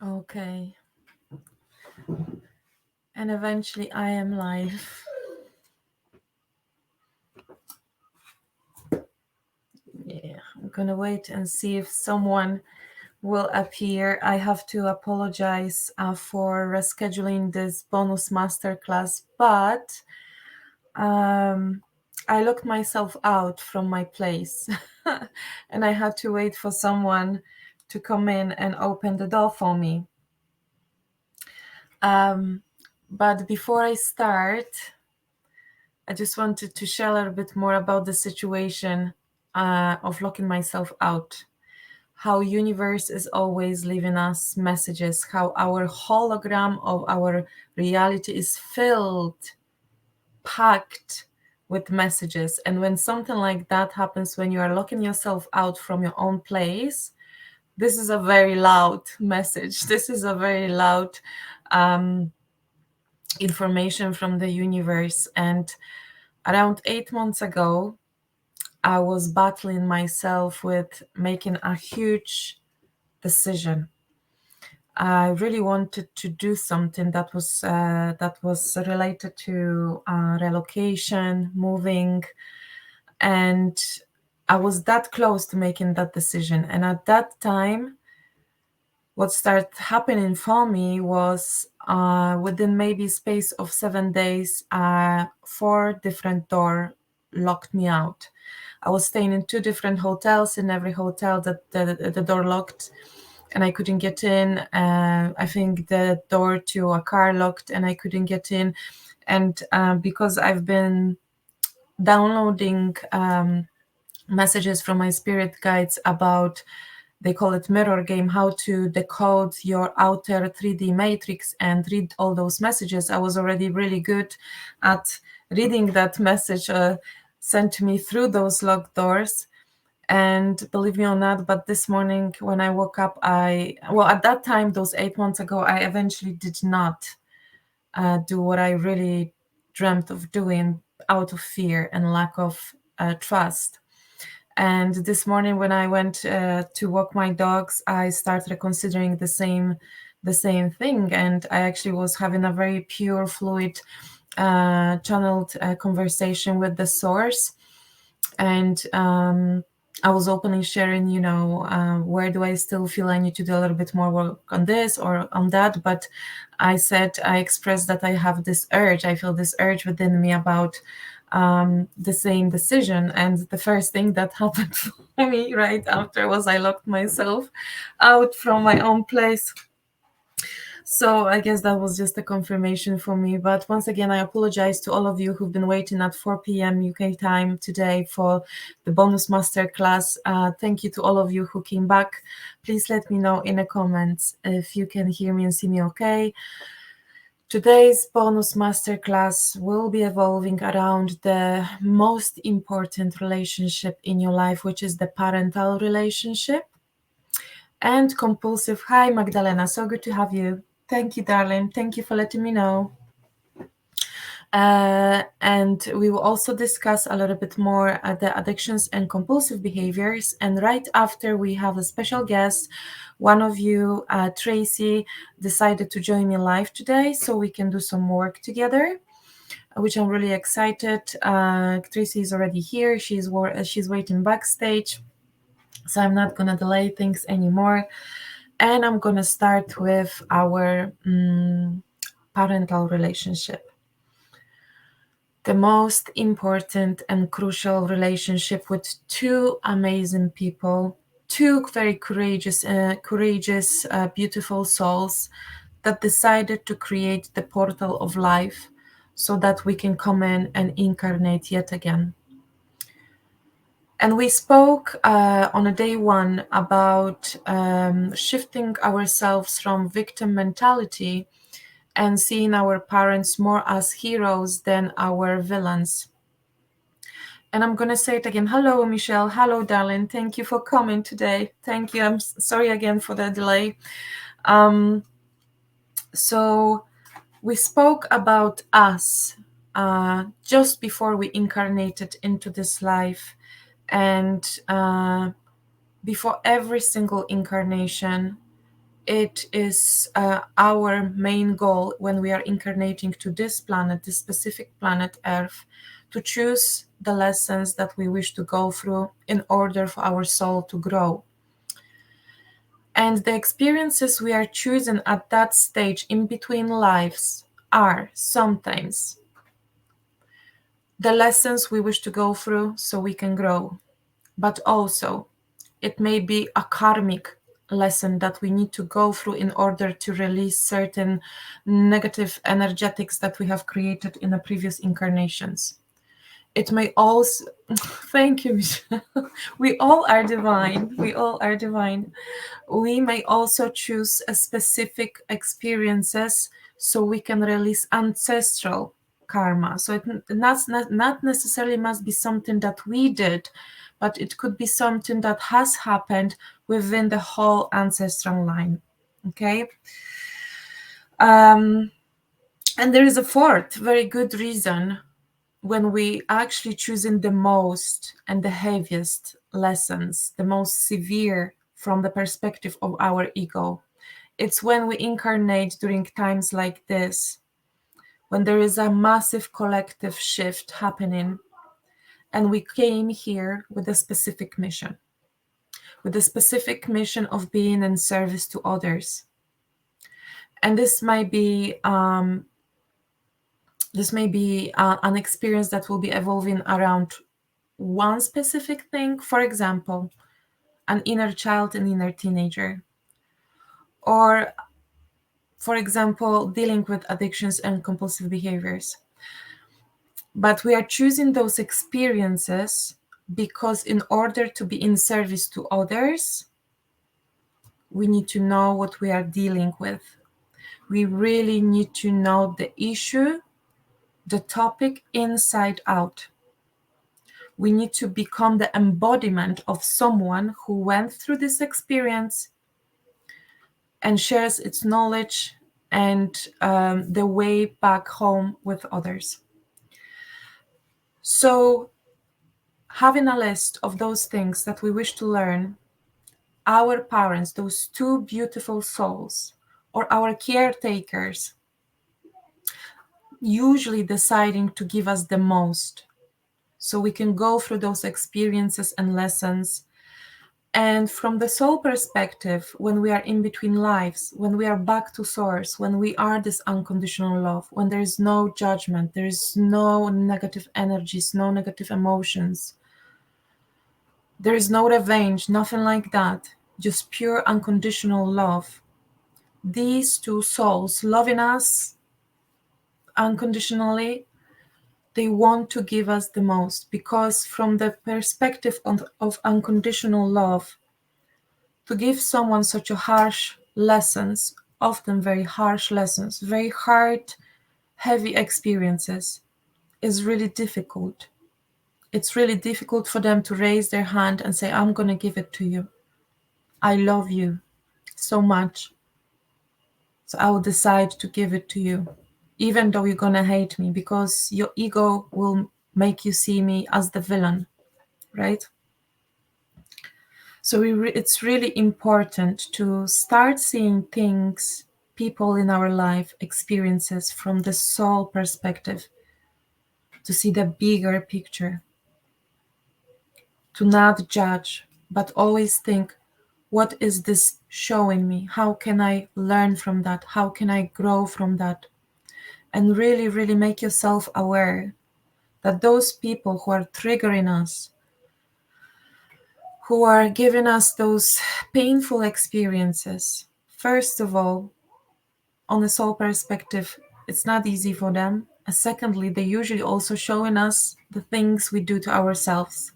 Okay. And eventually I am live. Yeah, I'm gonna wait and see if someone will appear. I have to apologize for rescheduling this bonus masterclass, but I locked myself out from my place and I had to wait for someone to come in and open the door for me. But before I start, I just wanted to share a little bit more about the situation of locking myself out. How universe is always leaving us messages, how our hologram of our reality is filled, packed with messages. And when something like that happens, when you are locking yourself out from your own place, this is a very loud message. This is a very loud information from the universe. And around 8 months ago, I was battling myself with making a huge decision. I really wanted to do something that was related to relocation, moving, and I was that close to making that decision. And at that time, what started happening for me was within maybe space of 7 days, 4 different doors locked me out. I was staying in 2 different hotels. In every hotel, the door locked, and I couldn't get in. I think the door to a car locked, and I couldn't get in. And because I've been downloading messages from my spirit guides about, they call it mirror game, how to decode your outer 3D matrix and read all those messages. I was already really good at reading that message sent to me through those locked doors. And believe me or not, but this morning when I woke up, at that time, those 8 months ago, I eventually did not do what I really dreamt of doing out of fear and lack of trust. And this morning when I went to walk my dogs, I started considering the same thing. And I actually was having a very pure, fluid, channeled conversation with the source. And I was openly sharing, where do I still feel I need to do a little bit more work on this or on that. But I expressed that I have this urge. I feel this urge within me about the same decision. And the first thing that happened for me right after was I locked myself out from my own place. So I guess that was just a confirmation for me. But once again, I apologize to all of you who've been waiting at 4 p.m. UK time today for the bonus masterclass. Thank you to all of you who came back. Please let me know in the comments if you can hear me and see me okay. Today's bonus masterclass will be evolving around the most important relationship in your life, which is the parental relationship. And compulsive. Hi, Magdalena. So good to have you. Thank you, darling. Thank you for letting me know. And we will also discuss a little bit more the addictions and compulsive behaviors. And right after, we have a special guest. One of you, Tracy, decided to join me live today so we can do some work together, which I'm really excited. Tracy is already here. She's waiting backstage. So I'm not going to delay things anymore. And I'm going to start with our parental relationship. The most important and crucial relationship with two amazing people, two very courageous, beautiful souls that decided to create the portal of life so that we can come in and incarnate yet again. And we spoke on a day one about shifting ourselves from victim mentality and seeing our parents more as heroes than our villains. And I'm going to say it again. Hello, Michelle. Hello, darling. Thank you for coming today. Thank you. I'm sorry again for the delay. So we spoke about us just before we incarnated into this life. And before every single incarnation, It is our main goal when we are incarnating to this planet, this specific planet Earth, to choose the lessons that we wish to go through in order for our soul to grow. And the experiences we are choosing at that stage in between lives are sometimes the lessons we wish to go through so we can grow, but also it may be a karmic lesson that we need to go through in order to release certain negative energetics that we have created in the previous incarnations. It may also, thank you, Michelle. We all are divine. We all are divine. We may also choose a specific experiences so we can release ancestral karma. So it not necessarily must be something that we did, but it could be something that has happened within the whole ancestral line. Okay. And there is a fourth very good reason when we actually choosing the most and the heaviest lessons, the most severe from the perspective of our ego. It's when we incarnate during times like this, when there is a massive collective shift happening, and we came here with a specific mission, with the specific mission of being in service to others. And this might be an experience that will be evolving around one specific thing, for example, an inner child and inner teenager, or for example, dealing with addictions and compulsive behaviors. But we are choosing those experiences because in order to be in service to others, we need to know what we are dealing with. We really need to know the issue, the topic inside out. We need to become the embodiment of someone who went through this experience and shares its knowledge and the way back home with others. So, having a list of those things that we wish to learn, our parents, those two beautiful souls, or our caretakers, usually deciding to give us the most so we can go through those experiences and lessons. And from the soul perspective, when we are in between lives, when we are back to source, when we are this unconditional love, when there is no judgment, there is no negative energies, no negative emotions, there is no revenge, nothing like that, just pure unconditional love. These two souls loving us unconditionally, they want to give us the most, because from the perspective of unconditional love, to give someone such a harsh lessons, often very harsh lessons, very hard, heavy experiences, is really difficult. It's really difficult for them to raise their hand and say, I'm going to give it to you. I love you so much. So I will decide to give it to you, even though you're going to hate me, because your ego will make you see me as the villain, right? So it's really important to start seeing things, people in our life, experiences from the soul perspective, to see the bigger picture, to not judge, but always think, what is this showing me? How can I learn from that? How can I grow from that? And really, really make yourself aware that those people who are triggering us, who are giving us those painful experiences, first of all, on a soul perspective, it's not easy for them. And secondly, they usually also showing us the things we do to ourselves.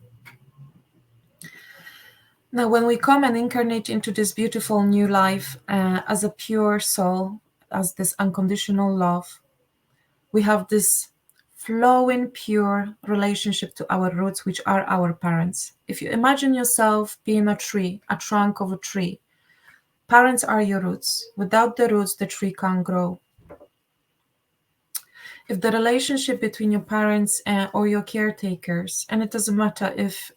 Now, when we come and incarnate into this beautiful new life as a pure soul, as this unconditional love, we have this flowing, pure relationship to our roots, which are our parents. If you imagine yourself being a tree, a trunk of a tree, parents are your roots. Without the roots, the tree can't grow. If the relationship between your parents or your caretakers, and it doesn't matter if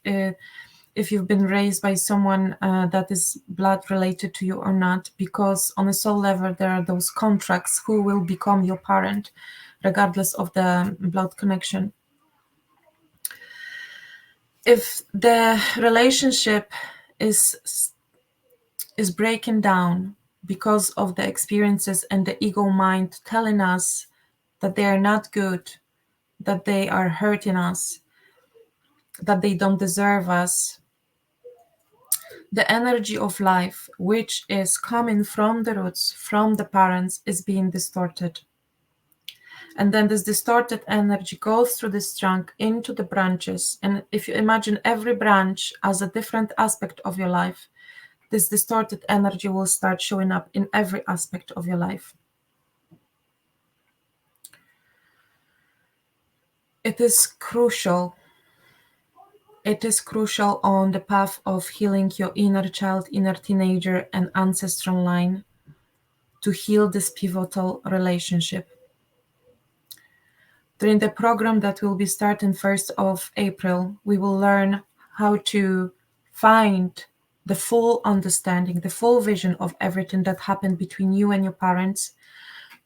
if you've been raised by someone that is blood related to you or not, because on a soul level there are those contracts who will become your parent regardless of the blood connection. If the relationship is breaking down because of the experiences and the ego mind telling us that they are not good, that they are hurting us, that they don't deserve us, the energy of life, which is coming from the roots, from the parents, is being distorted. And then this distorted energy goes through this trunk into the branches. And if you imagine every branch as a different aspect of your life, this distorted energy will start showing up in every aspect of your life. It is crucial. It is crucial on the path of healing your inner child, inner teenager, and ancestral line to heal this pivotal relationship. During the program that will be starting 1st of April, we will learn how to find the full understanding, the full vision of everything that happened between you and your parents,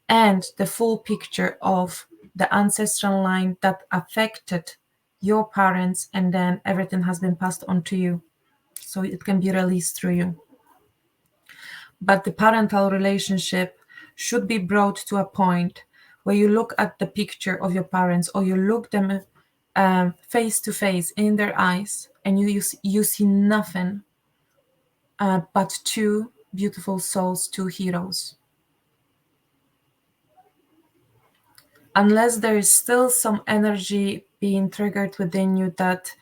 and the full picture of the ancestral line that affected your parents, and then everything has been passed on to you, so it can be released through you. But the parental relationship should be brought to a point where you look at the picture of your parents, or you look them face to face in their eyes, and you see nothing but two beautiful souls, two heroes. Unless there is still some energy being triggered within you that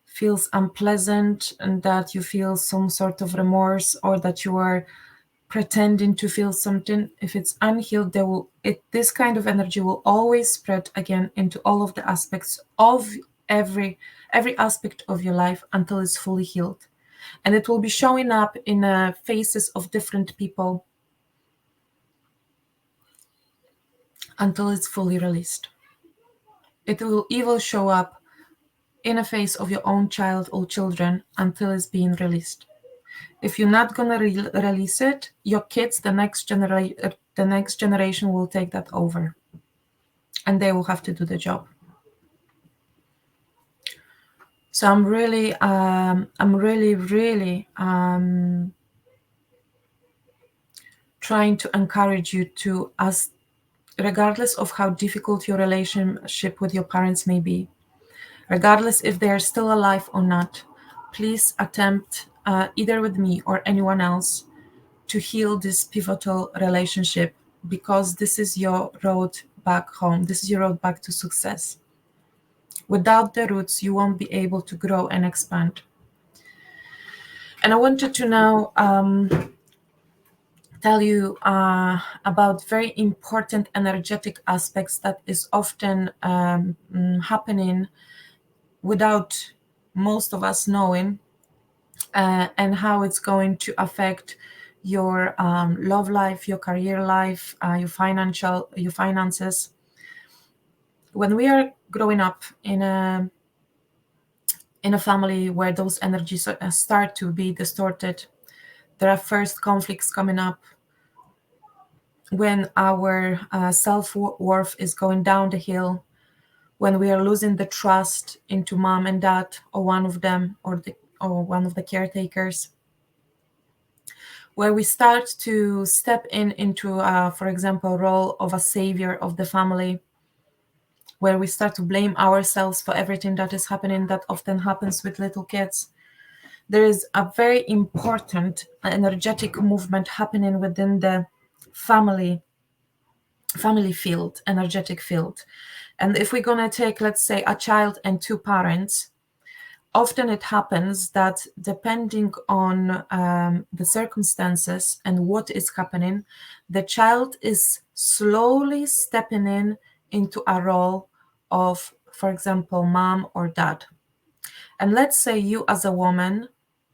feels unpleasant, and that you feel some sort of remorse, or that you are pretending to feel something, if it's unhealed, this kind of energy will always spread again into all of the aspects of every aspect of your life until it's fully healed. And it will be showing up in faces of different people until it's fully released. It will even show up in a face of your own child or children until it's being released. If you're not gonna release it, your kids, the next generation will take that over, and they will have to do the job. So I'm really trying to encourage you to, as regardless of how difficult your relationship with your parents may be, regardless if they are still alive or not, please attempt, either with me or anyone else, to heal this pivotal relationship, because this is your road back home. This is your road back to success. Without the roots, you won't be able to grow and expand. And I wanted to now tell you about very important energetic aspects that is often happening without most of us knowing, and how it's going to affect your love life, your career life, your finances. When we are growing up in a family where those energies start to be distorted, there are first conflicts coming up when our self-worth is going down the hill, when we are losing the trust into mom and dad, or one of them, or one of the caretakers, where we start to step into, for example, role of a savior of the family, where we start to blame ourselves for everything that is happening. That often happens with little kids. There is a very important energetic movement happening within the family field, energetic field. And if we're going to take, let's say, a child and two parents, often it happens that depending on the circumstances and what is happening, the child is slowly stepping into a role of, for example, mom or dad. And let's say you as a woman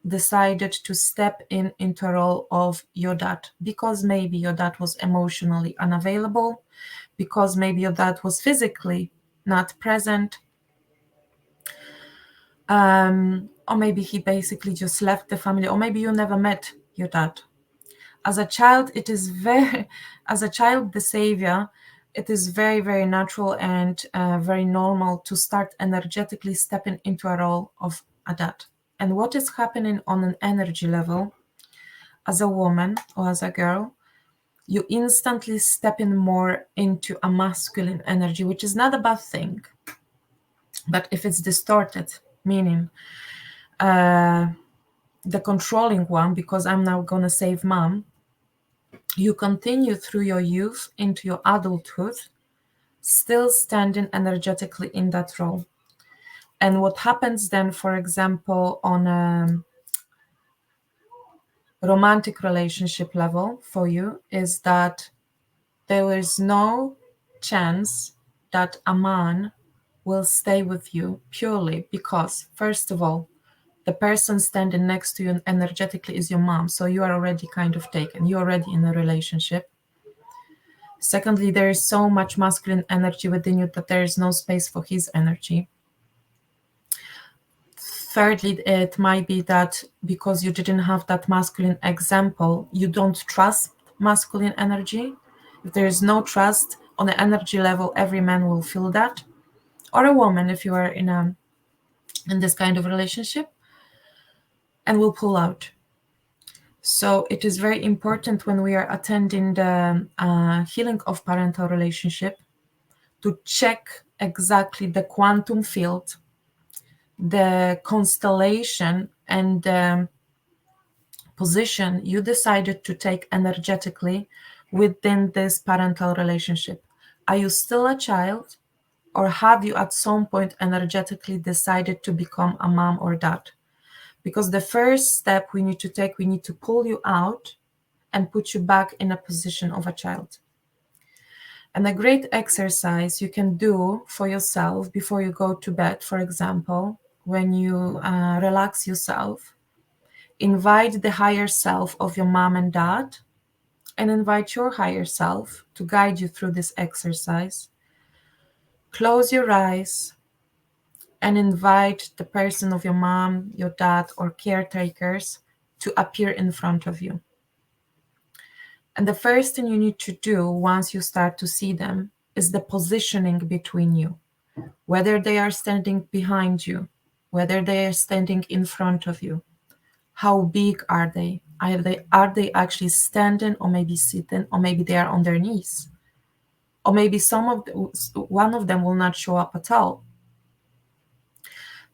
decided to step into a role of your dad, because maybe your dad was emotionally unavailable, because maybe your dad was physically not present, Or maybe he basically just left the family, or maybe you never met your dad. As a child, as a child, the savior, it is very, very natural and very normal to start energetically stepping into a role of a dad. And what is happening on an energy level as a woman or as a girl, you instantly step in more into a masculine energy, which is not a bad thing. But if it's distorted, meaning the controlling one, because I'm now going to save mom, you continue through your youth into your adulthood, still standing energetically in that role. And what happens then, for example, on a romantic relationship level for you, is that there is no chance that a man will stay with you purely because, first of all, the person standing next to you energetically is your mom. So you are already kind of taken. You're already in a relationship. Secondly, there is so much masculine energy within you that there is no space for his energy. Thirdly, it might be that because you didn't have that masculine example, you don't trust masculine energy. If there is no trust on the energy level, every man will feel that. Or a woman, if you are in this kind of relationship, and will pull out. So it is very important when we are attending the healing of parental relationship to check exactly the quantum field, the constellation, and the position you decided to take energetically within this parental relationship. Are you still a child, or have you at some point energetically decided to become a mom or dad? Because the first step we need to take, we need to pull you out and put you back in a position of a child. And a great exercise you can do for yourself before you go to bed, for example, when you relax yourself, invite the higher self of your mom and dad, and invite your higher self to guide you through this exercise. Close your eyes and invite the person of your mom, your dad, or caretakers to appear in front of you. And the first thing you need to do once you start to see them is the positioning between you, whether they are standing behind you, whether they are standing in front of you. How big are they? Are they actually standing, or maybe sitting, or maybe they are on their knees? Or maybe one of them will not show up at all.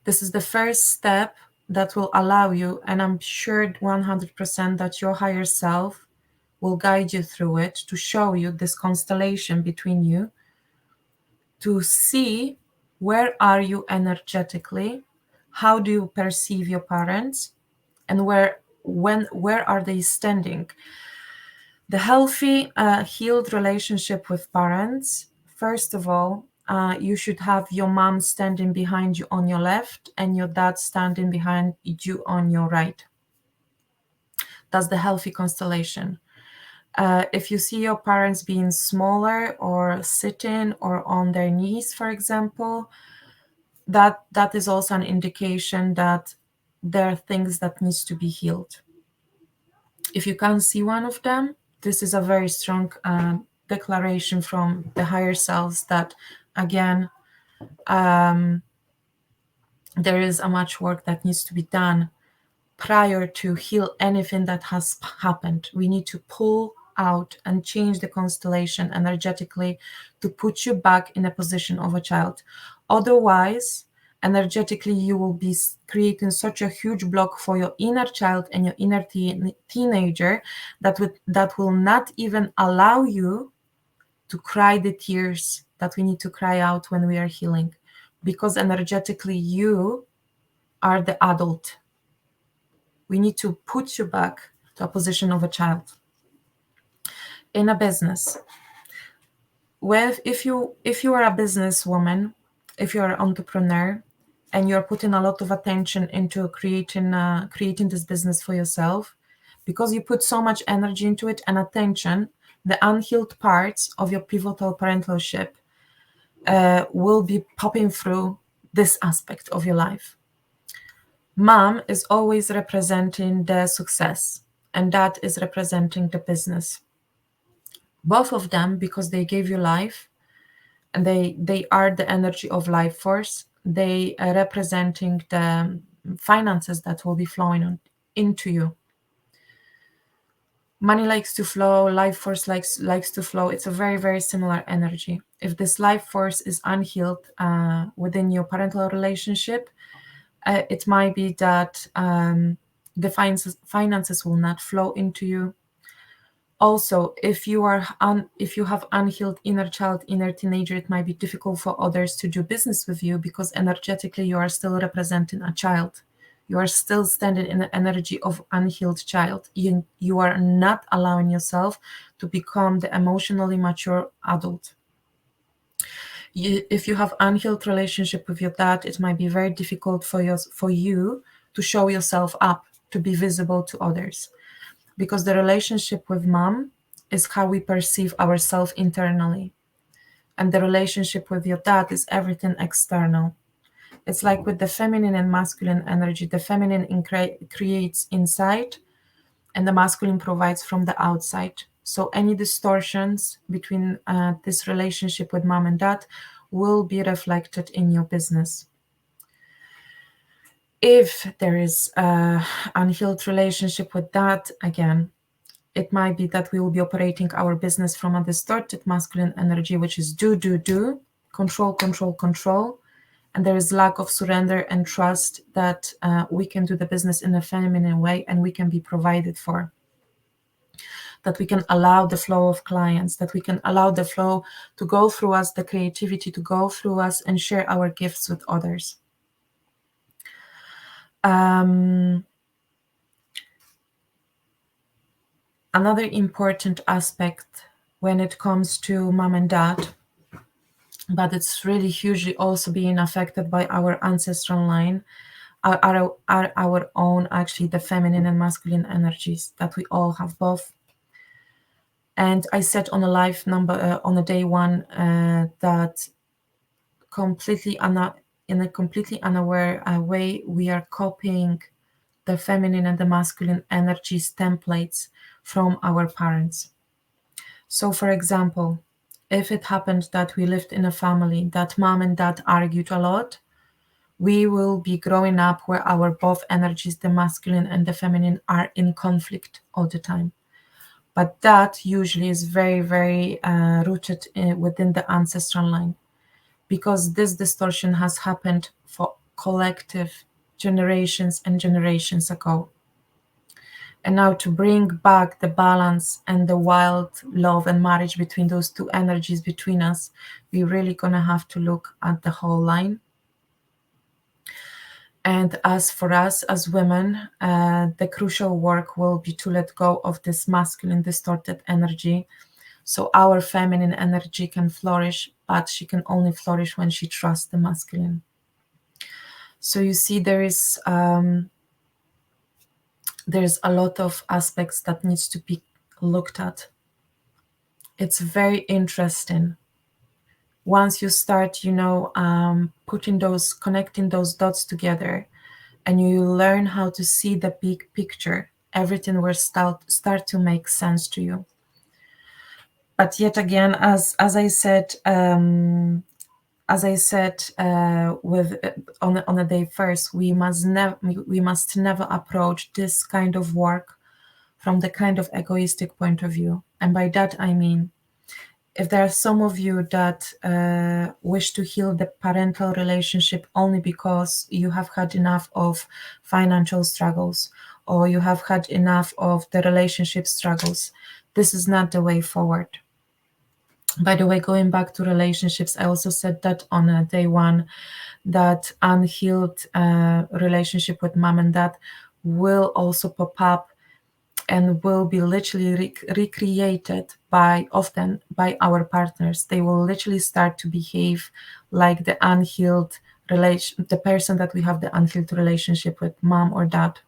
This is the first step that will allow you, and I'm sure 100% that your higher self will guide you through it to show you this constellation between you, to see where are you energetically, how do you perceive your parents, and where are they standing. The healthy, healed relationship with parents, first of all, you should have your mom standing behind you on your left and your dad standing behind you on your right. That's the healthy constellation. If you see your parents being smaller or sitting or on their knees, for example, that is also an indication that there are things that needs to be healed. If you can't see one of them, this is a very strong declaration from the higher selves that, again, there is a much work that needs to be done prior to heal anything that has happened. We need to pull out and change the constellation energetically to put you back in a position of a child. Otherwise, energetically, you will be creating such a huge block for your inner child and your inner teenager that will not even allow you to cry the tears that we need to cry out when we are healing, because energetically you are the adult. We need to put you back to a position of a child. In a business, if you are a businesswoman, if you are an entrepreneur, and you're putting a lot of attention into creating this business for yourself, because you put so much energy into it and attention, the unhealed parts of your pivotal parentalship will be popping through this aspect of your life. Mom is always representing the success, and dad is representing the business. Both of them, because they gave you life, and they are the energy of life force. They are representing the finances that will be flowing into you. Money likes to flow, life force likes to flow. It's a very, very similar energy. If this life force is unhealed within your parental relationship, it might be that the finances will not flow into you. Also, if you have unhealed inner child, inner teenager, it might be difficult for others to do business with you, because energetically you are still representing a child. You are still standing in the energy of unhealed child. You are not allowing yourself to become the emotionally mature adult. If you have unhealed relationship with your dad, it might be very difficult for you to show yourself up, to be visible to others, because the relationship with mom is how we perceive ourselves internally, and the relationship with your dad is everything external. It's like with the feminine and masculine energy. The feminine creates inside, and the masculine provides from the outside. So any distortions between this relationship with mom and dad will be reflected in your business. If there is an unhealed relationship with dad, again, it might be that we will be operating our business from a distorted masculine energy, which is do, control, control, control. And there is lack of surrender and trust that we can do the business in a feminine way, and we can be provided for. That we can allow the flow of clients, that we can allow the flow to go through us, the creativity to go through us, and share our gifts with others. Another important aspect when it comes to mom and dad, but it's really hugely also being affected by our ancestral line, are our own, actually, the feminine and masculine energies that we all have both. And I said on a live number on a day one that in a completely unaware way, we are copying the feminine and the masculine energies templates from our parents. So, for example, if it happened that we lived in a family that mom and dad argued a lot, we will be growing up where our both energies, the masculine and the feminine, are in conflict all the time. But that usually is very, very rooted within the ancestral line, because this distortion has happened for collective generations and generations ago. And now, to bring back the balance and the wild love and marriage between those two energies between us, we're really going to have to look at the whole line. And as for us as women, the crucial work will be to let go of this masculine distorted energy, so our feminine energy can flourish, but she can only flourish when she trusts the masculine. So you see, there's a lot of aspects that needs to be looked at. It's very interesting. Once you start, connecting those dots together, and you learn how to see the big picture, everything will start to make sense to you. But yet again, as I said, with on a day first, we must never approach this kind of work from the kind of egoistic point of view. And by that I mean, if there are some of you that wish to heal the parental relationship only because you have had enough of financial struggles, or you have had enough of the relationship struggles, this is not the way forward. By the way, going back to relationships, I also said that on day one, that unhealed relationship with mom and dad will also pop up and will be literally recreated often by our partners. They will literally start to behave like the person that we have the unhealed relationship with, mom or dad.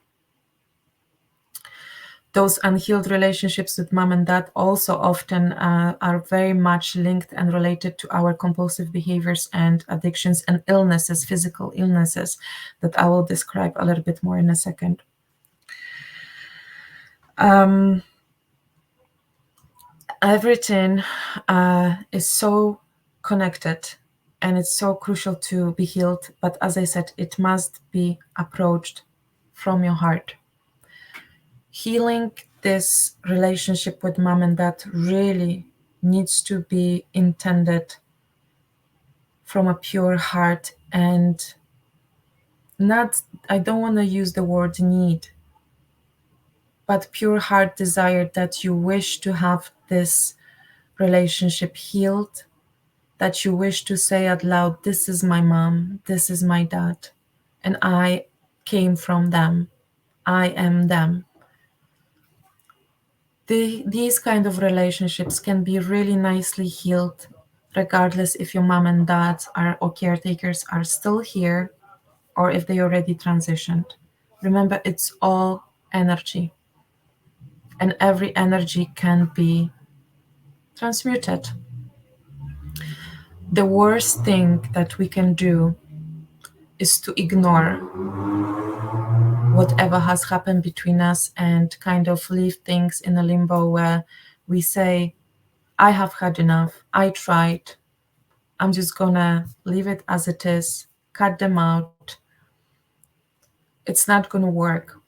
Those unhealed relationships with mom and dad also often are very much linked and related to our compulsive behaviors and addictions and illnesses, physical illnesses, that I will describe a little bit more in a second. Everything is so connected, and it's so crucial to be healed. But as I said, it must be approached from your heart. Healing this relationship with mom and dad really needs to be intended from a pure heart, and not, I don't want to use the word need, but pure heart desire that you wish to have this relationship healed, that you wish to say out loud, this is my mom, this is my dad, and I came from them, I am them. These kind of relationships can be really nicely healed, regardless if your mom and dad are or caretakers are still here or if they already transitioned. Remember, it's all energy, and every energy can be transmuted. The worst thing that we can do is to ignore whatever has happened between us and kind of leave things in a limbo where we say, I have had enough, I tried, I'm just gonna leave it as it is, cut them out. It's not gonna work.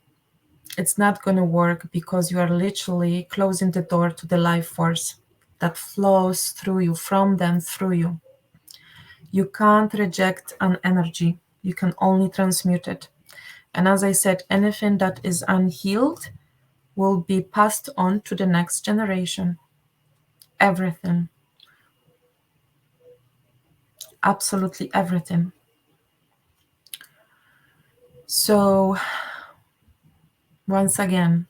It's not gonna work because you are literally closing the door to the life force that flows through you, from them through you. You can't reject an energy, you can only transmute it. And as I said, anything that is unhealed will be passed on to the next generation. Everything. Absolutely everything. So, once again,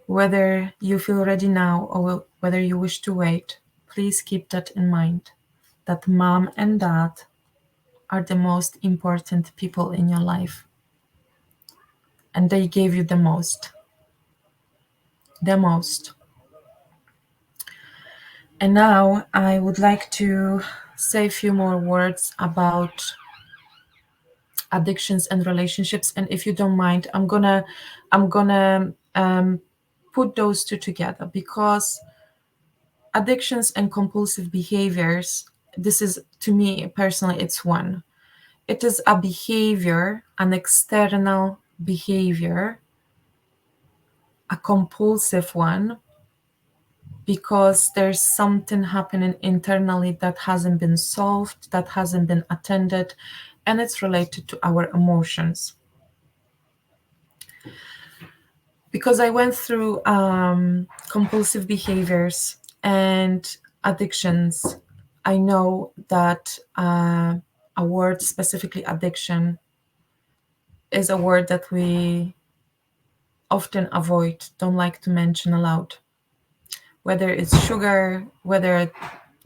whether you feel ready now or whether you wish to wait, please keep that in mind, that mom and dad are the most important people in your life. And they gave you the most. The most. And now I would like to say a few more words about addictions and relationships. And if you don't mind, I'm gonna put those two together, because addictions and compulsive behaviors, this is, to me personally, it's one. It is a behavior, an external behavior, a compulsive one, because there's something happening internally that hasn't been solved, that hasn't been attended, and it's related to our emotions. Because I went through compulsive behaviors and addictions, I know that a word, specifically addiction, is a word that we often avoid, don't like to mention aloud. Whether it's sugar, whether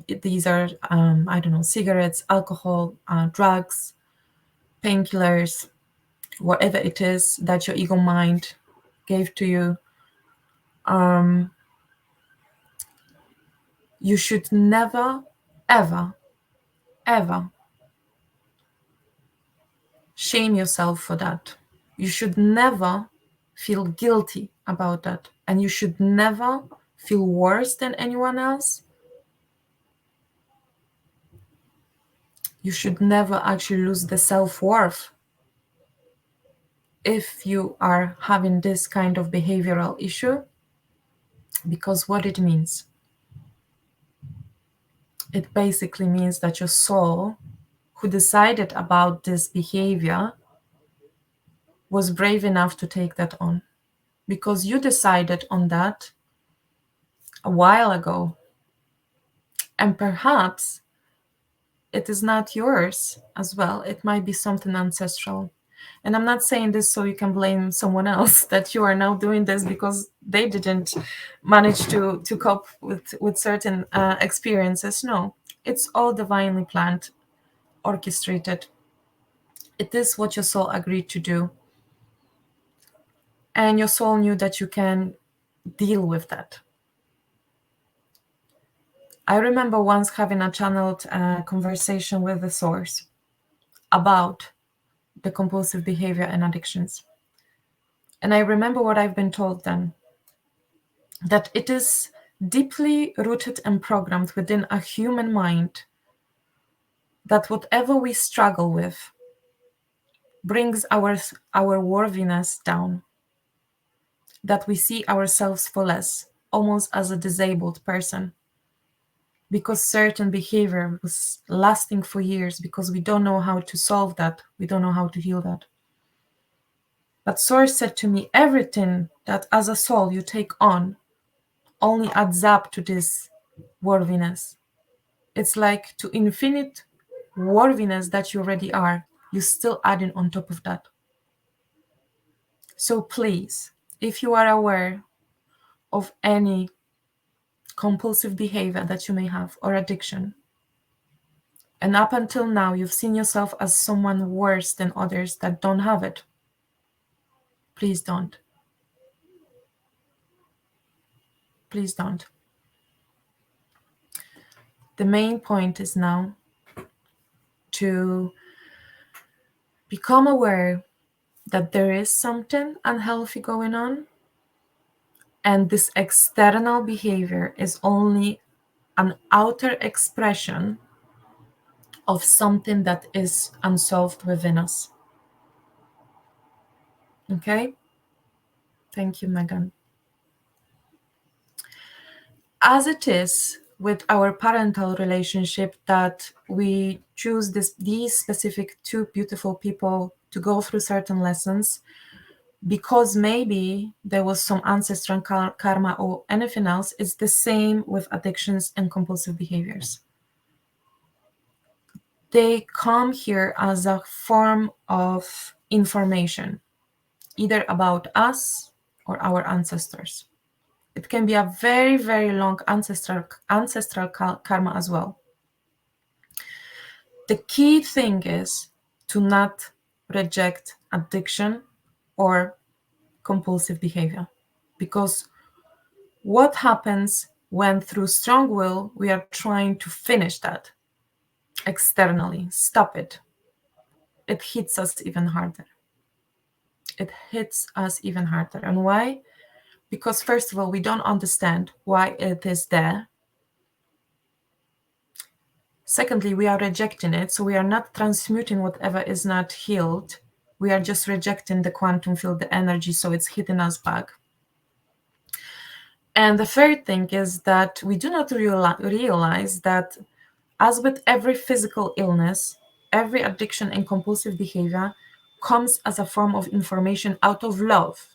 these are, I don't know, cigarettes, alcohol, drugs, painkillers, whatever it is that your ego mind gave to you, you should never, ever, ever shame yourself for that. You should never feel guilty about that. And you should never feel worse than anyone else. You should never actually lose the self-worth if you are having this kind of behavioral issue, because what it means, it basically means that your soul, who decided about this behavior, was brave enough to take that on, because you decided on that a while ago, and perhaps it is not yours as well. It might be something ancestral. And I'm not saying this so you can blame someone else that you are now doing this because they didn't manage to cope with certain experiences. No, it's all divinely planned, orchestrated. It is what your soul agreed to do. and your soul knew that you can deal with that. I remember once having a channeled conversation with the source about the compulsive behavior and addictions. And I remember what I've been told then, that it is deeply rooted and programmed within a human mind that whatever we struggle with brings our worthiness down, that we see ourselves for less, almost as a disabled person, because certain behavior was lasting for years, because we don't know how to solve that, we don't know how to heal that. But Source said to me, everything that as a soul you take on only adds up to this worthiness. It's like to infinite worthiness that you already are, you still adding on top of that. So please, if you are aware of any compulsive behavior that you may have or addiction, and up until now you've seen yourself as someone worse than others that don't have it, please don't. Please don't. The main point is now to become aware that there is something unhealthy going on, and this external behavior is only an outer expression of something that is unsolved within us. Okay? Thank you, Megan. As it is with our parental relationship, that we choose these specific two beautiful people to go through certain lessons because maybe there was some ancestral karma or anything else, it's the same with addictions and compulsive behaviors. They come here as a form of information, either about us or our ancestors. It can be a very, very long ancestral karma as well. The key thing is to not reject addiction or compulsive behavior, because what happens when through strong will we are trying to finish that externally, stop it, it hits us even harder. It hits us even harder. And why? Because first of all, we don't understand why it is there. Secondly, we are rejecting it, so we are not transmuting whatever is not healed. We are just rejecting the quantum field, the energy, so it's hitting us back. And the third thing is that we do not realize that, as with every physical illness, every addiction and compulsive behavior comes as a form of information out of love.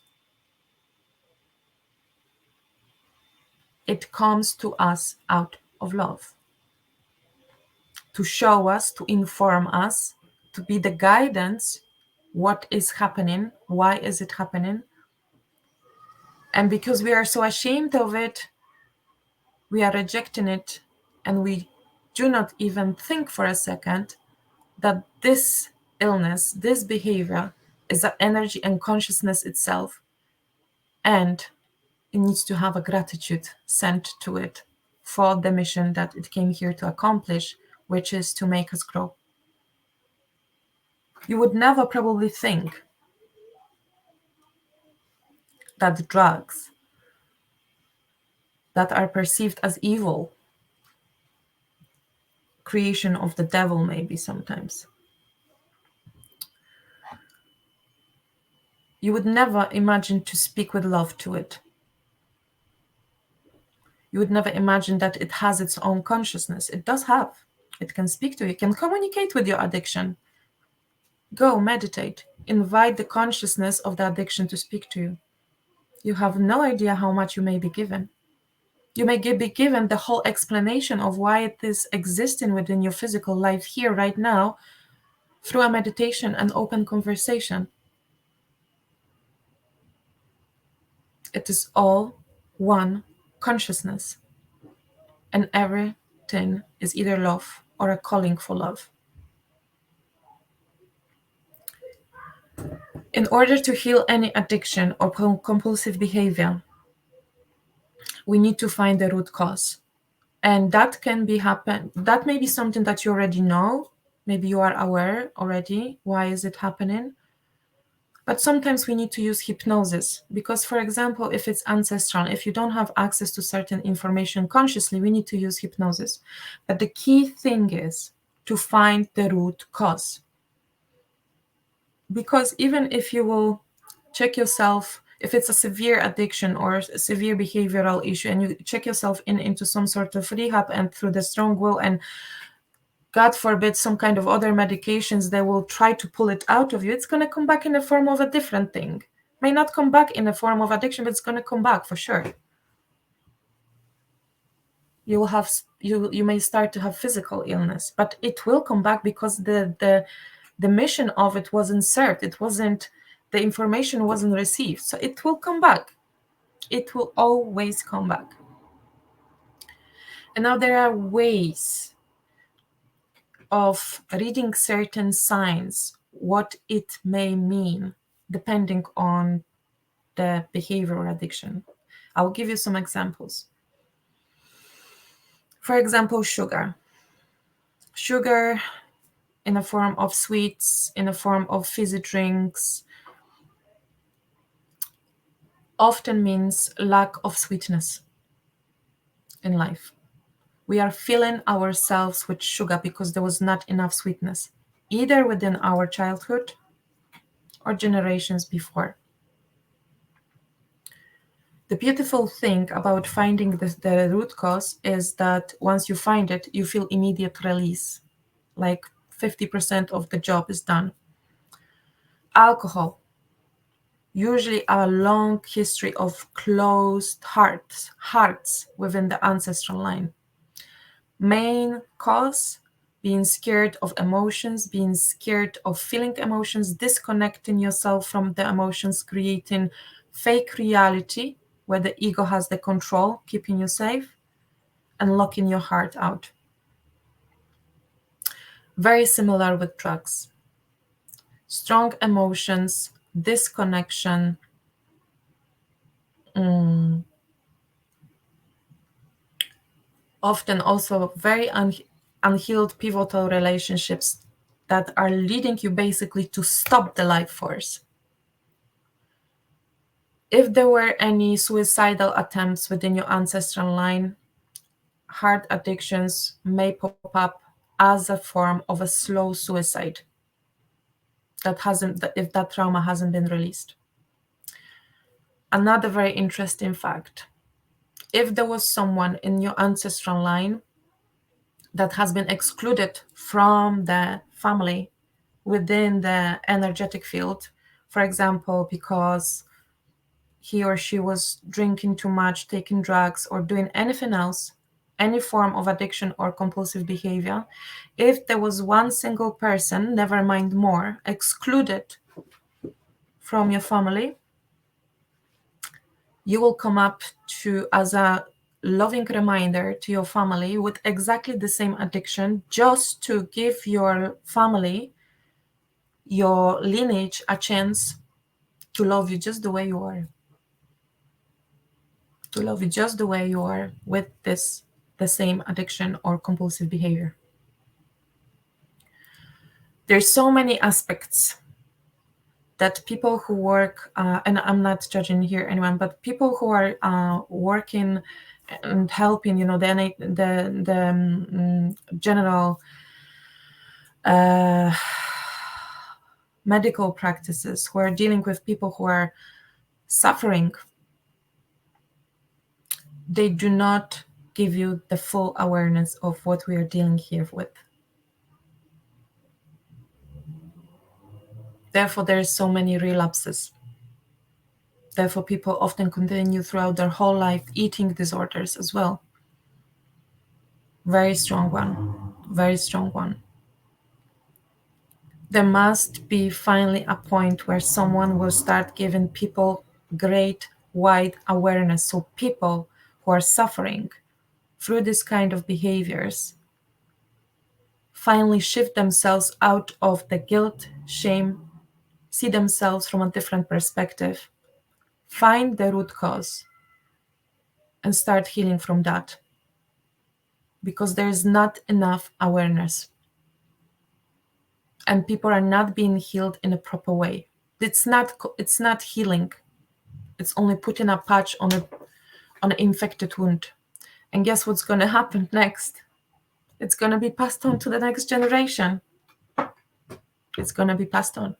It comes to us out of love, to show us, to inform us, to be the guidance. What is happening? Why is it happening? And because we are so ashamed of it, we are rejecting it, and we do not even think for a second that this illness, this behavior, is an energy and consciousness itself, and it needs to have a gratitude sent to it for the mission that it came here to accomplish, which is to make us grow. You would never probably think that drugs that are perceived as evil, creation of the devil maybe sometimes, you would never imagine to speak with love to it. You would never imagine that it has its own consciousness. It does have. It can speak to you. It can communicate with your addiction. Go meditate. Invite the consciousness of the addiction to speak to you. You have no idea how much you may be given. You may be given the whole explanation of why it is existing within your physical life here right now through a meditation and open conversation. It is all one consciousness, and everything is either love or a calling for love. In order to heal any addiction or compulsive behavior, we need to find the root cause. And that that may be something that you already know. Maybe you are aware already. Why is it happening? But sometimes we need to use hypnosis because, for example, if it's ancestral, if you don't have access to certain information consciously, we need to use hypnosis. But the key thing is to find the root cause. Because even if you will check yourself, if it's a severe addiction or a severe behavioral issue, and you check yourself into some sort of rehab, and through the strong will and God forbid some kind of other medications, they will try to pull it out of you, it's going to come back in the form of a different thing. May not come back in the form of addiction, but it's going to come back for sure. You will have you may start to have physical illness, but it will come back because the mission of it wasn't served. It wasn't, the information wasn't received. So it will come back. It will always come back. And now there are ways of reading certain signs, what it may mean, depending on the behavior or addiction. I'll give you some examples. For example, sugar. Sugar in a form of sweets, in a form of fizzy drinks, often means lack of sweetness in life. We are filling ourselves with sugar because there was not enough sweetness, either within our childhood or generations before. The beautiful thing about finding the root cause is that once you find it, you feel immediate release, like 50% of the job is done. Alcohol, usually a long history of closed hearts within the ancestral line. Main cause, being scared of emotions, being scared of feeling emotions, disconnecting yourself from the emotions, creating fake reality where the ego has the control, keeping you safe, and locking your heart out. Very similar with drugs. Strong emotions, disconnection, often also very unhealed pivotal relationships that are leading you basically to stop the life force. If there were any suicidal attempts within your ancestral line, heart addictions may pop up as a form of a slow suicide if that trauma hasn't been released. Another very interesting fact: if there was someone in your ancestral line that has been excluded from the family within the energetic field, for example, because he or she was drinking too much, taking drugs, or doing anything else, any form of addiction or compulsive behavior, if there was one single person, never mind more, excluded from your family, you will come up to as a loving reminder to your family with exactly the same addiction, just to give your family, your lineage, a chance to love you just the way you are. To love you just the way you are with the same addiction or compulsive behavior. There's so many aspects that people who work, and I'm not judging here anyone, but people who are working and helping, the general medical practices, who are dealing with people who are suffering, they do not give you the full awareness of what we are dealing here with. Therefore, there are so many relapses. Therefore, people often continue throughout their whole life eating disorders as well. Very strong one. Very strong one. There must be finally a point where someone will start giving people great wide awareness, so people who are suffering through this kind of behaviors finally shift themselves out of the guilt, shame, see themselves from a different perspective, find the root cause, and start healing from that. Because there is not enough awareness. And people are not being healed in a proper way. It's not healing. It's only putting a patch on an infected wound. And guess what's going to happen next? It's going to be passed on to the next generation. It's going to be passed on.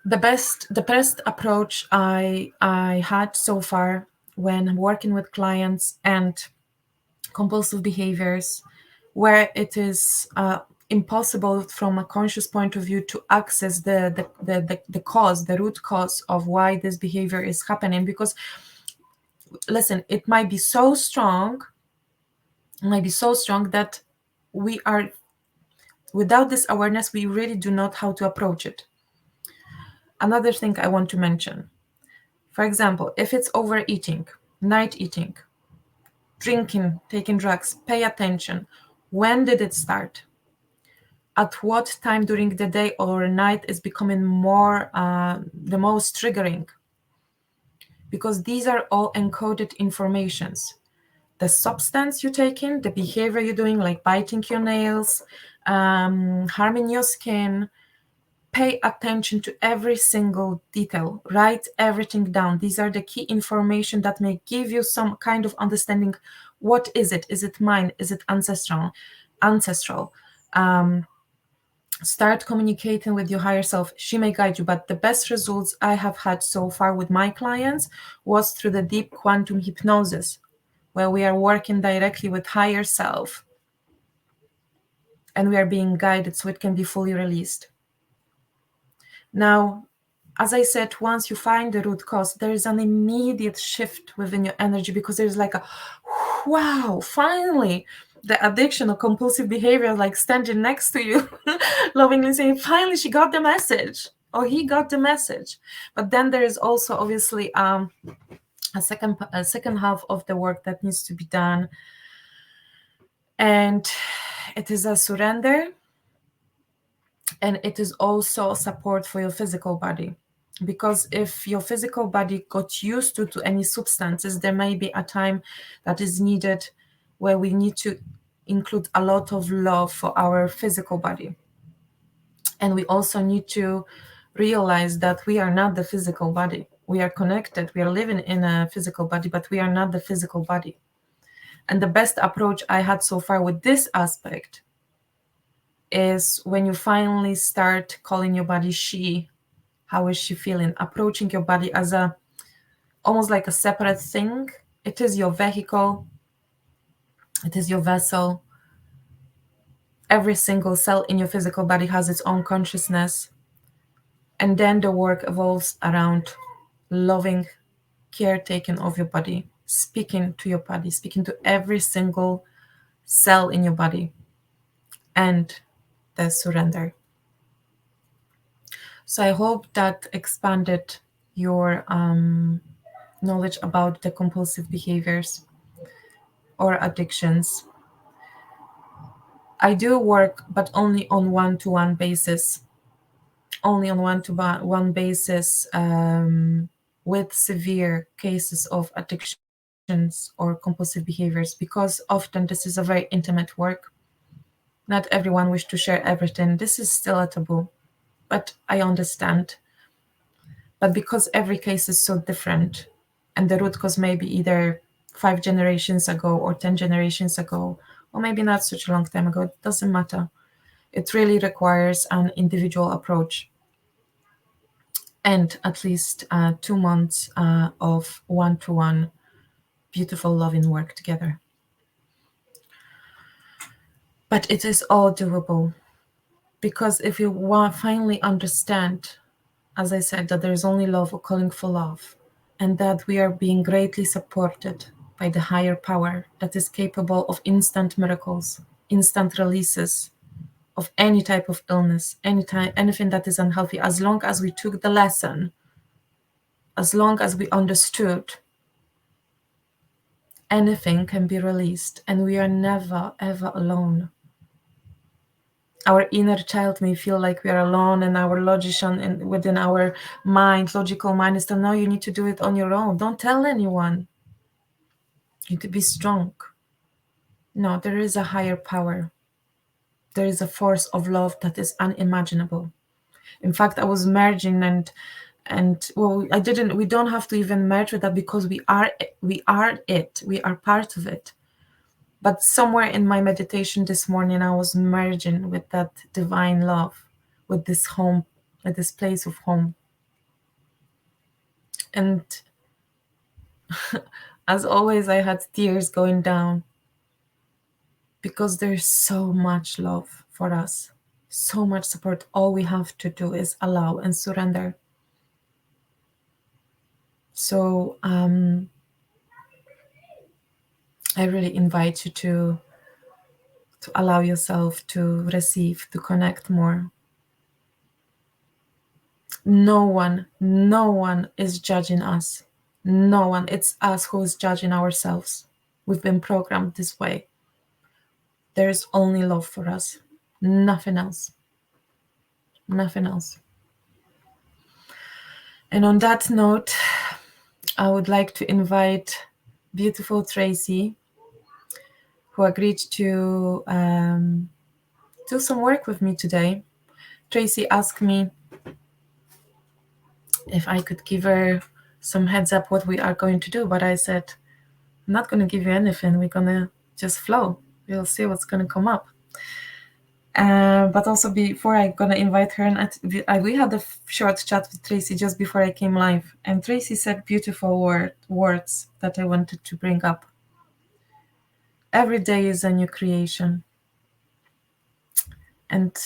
The best approach I had so far when working with clients and compulsive behaviors, where it is impossible from a conscious point of view to access the cause, the root cause of why this behavior is happening. Because listen, it might be so strong that we are, without this awareness, we really do not how to approach it. Another thing I want to mention, for example, if it's overeating, night eating, drinking, taking drugs, pay attention. When did it start? At what time during the day or night is becoming more the most triggering? Because these are all encoded informations. The substance you take in, the behavior you're doing, like biting your nails, harming your skin. Pay attention to every single detail. Write everything down. These are the key information that may give you some kind of understanding. What is it? Is it mine? Is it ancestral? Start communicating with your higher self. She may guide you, but the best results I have had so far with my clients was through the deep quantum hypnosis, where we are working directly with higher self and we are being guided so it can be fully released. Now, as I said, once you find the root cause, there is an immediate shift within your energy, because there's like a, wow, finally, the addiction or compulsive behavior, like standing next to you, lovingly saying, finally, she got the message, or he got the message. But then there is also obviously a second half of the work that needs to be done. And it is a surrender. And it is also support for your physical body. Because if your physical body got used to any substances, there may be a time that is needed where we need to include a lot of love for our physical body. And we also need to realize that we are not the physical body. We are connected. We are living in a physical body, but we are not the physical body. And the best approach I had so far with this aspect is when you finally start calling your body she. How is she feeling? Approaching your body as almost like a separate thing. It is your vehicle. It is your vessel. Every single cell in your physical body has its own consciousness. And then the work evolves around loving, caretaking of your body, speaking to your body, speaking to every single cell in your body, and the surrender. So I hope that expanded your knowledge about the compulsive behaviors or addictions. I do work, but only on one-to-one basis. Only on one-to-one basis with severe cases of addictions or compulsive behaviors, because often this is a very intimate work. Not everyone wishes to share everything. This is still a taboo, but I understand. But because every case is so different, and the root cause may be either 5 generations ago or 10 generations ago, or maybe not such a long time ago, it doesn't matter. It really requires an individual approach and at least 2 months of one-to-one beautiful loving work together. But it is all doable, because if you finally understand, as I said, that there is only love or calling for love, and that we are being greatly supported by the higher power that is capable of instant miracles, instant releases of any type of illness, anything that is unhealthy, as long as we took the lesson, as long as we understood, anything can be released, and we are never, ever alone. Our inner child may feel like we are alone, and our logician and within our mind, logical mind, is to no, you need to do it on your own. Don't tell anyone. You need to be strong. No, there is a higher power. There is a force of love that is unimaginable. In fact, I was merging and well, I didn't. We don't have to even merge with that because we are it. We are part of it. But somewhere in my meditation this morning, I was merging with that divine love, with this home, with this place of home. And as always, I had tears going down because there's so much love for us, so much support. All we have to do is allow and surrender. So I really invite you to allow yourself to receive, to connect more. No one is judging us. No one. It's us who is judging ourselves. We've been programmed this way. There's only love for us. Nothing else. Nothing else. And on that note, I would like to invite beautiful Tracy, who agreed to do some work with me today. Tracy asked me if I could give her some heads up what we are going to do, but I said, I'm not going to give you anything. We're going to just flow. We'll see what's going to come up. But also before I'm going to invite her, and we had a short chat with Tracy just before I came live. And Tracy said beautiful words that I wanted to bring up. Every day is a new creation. And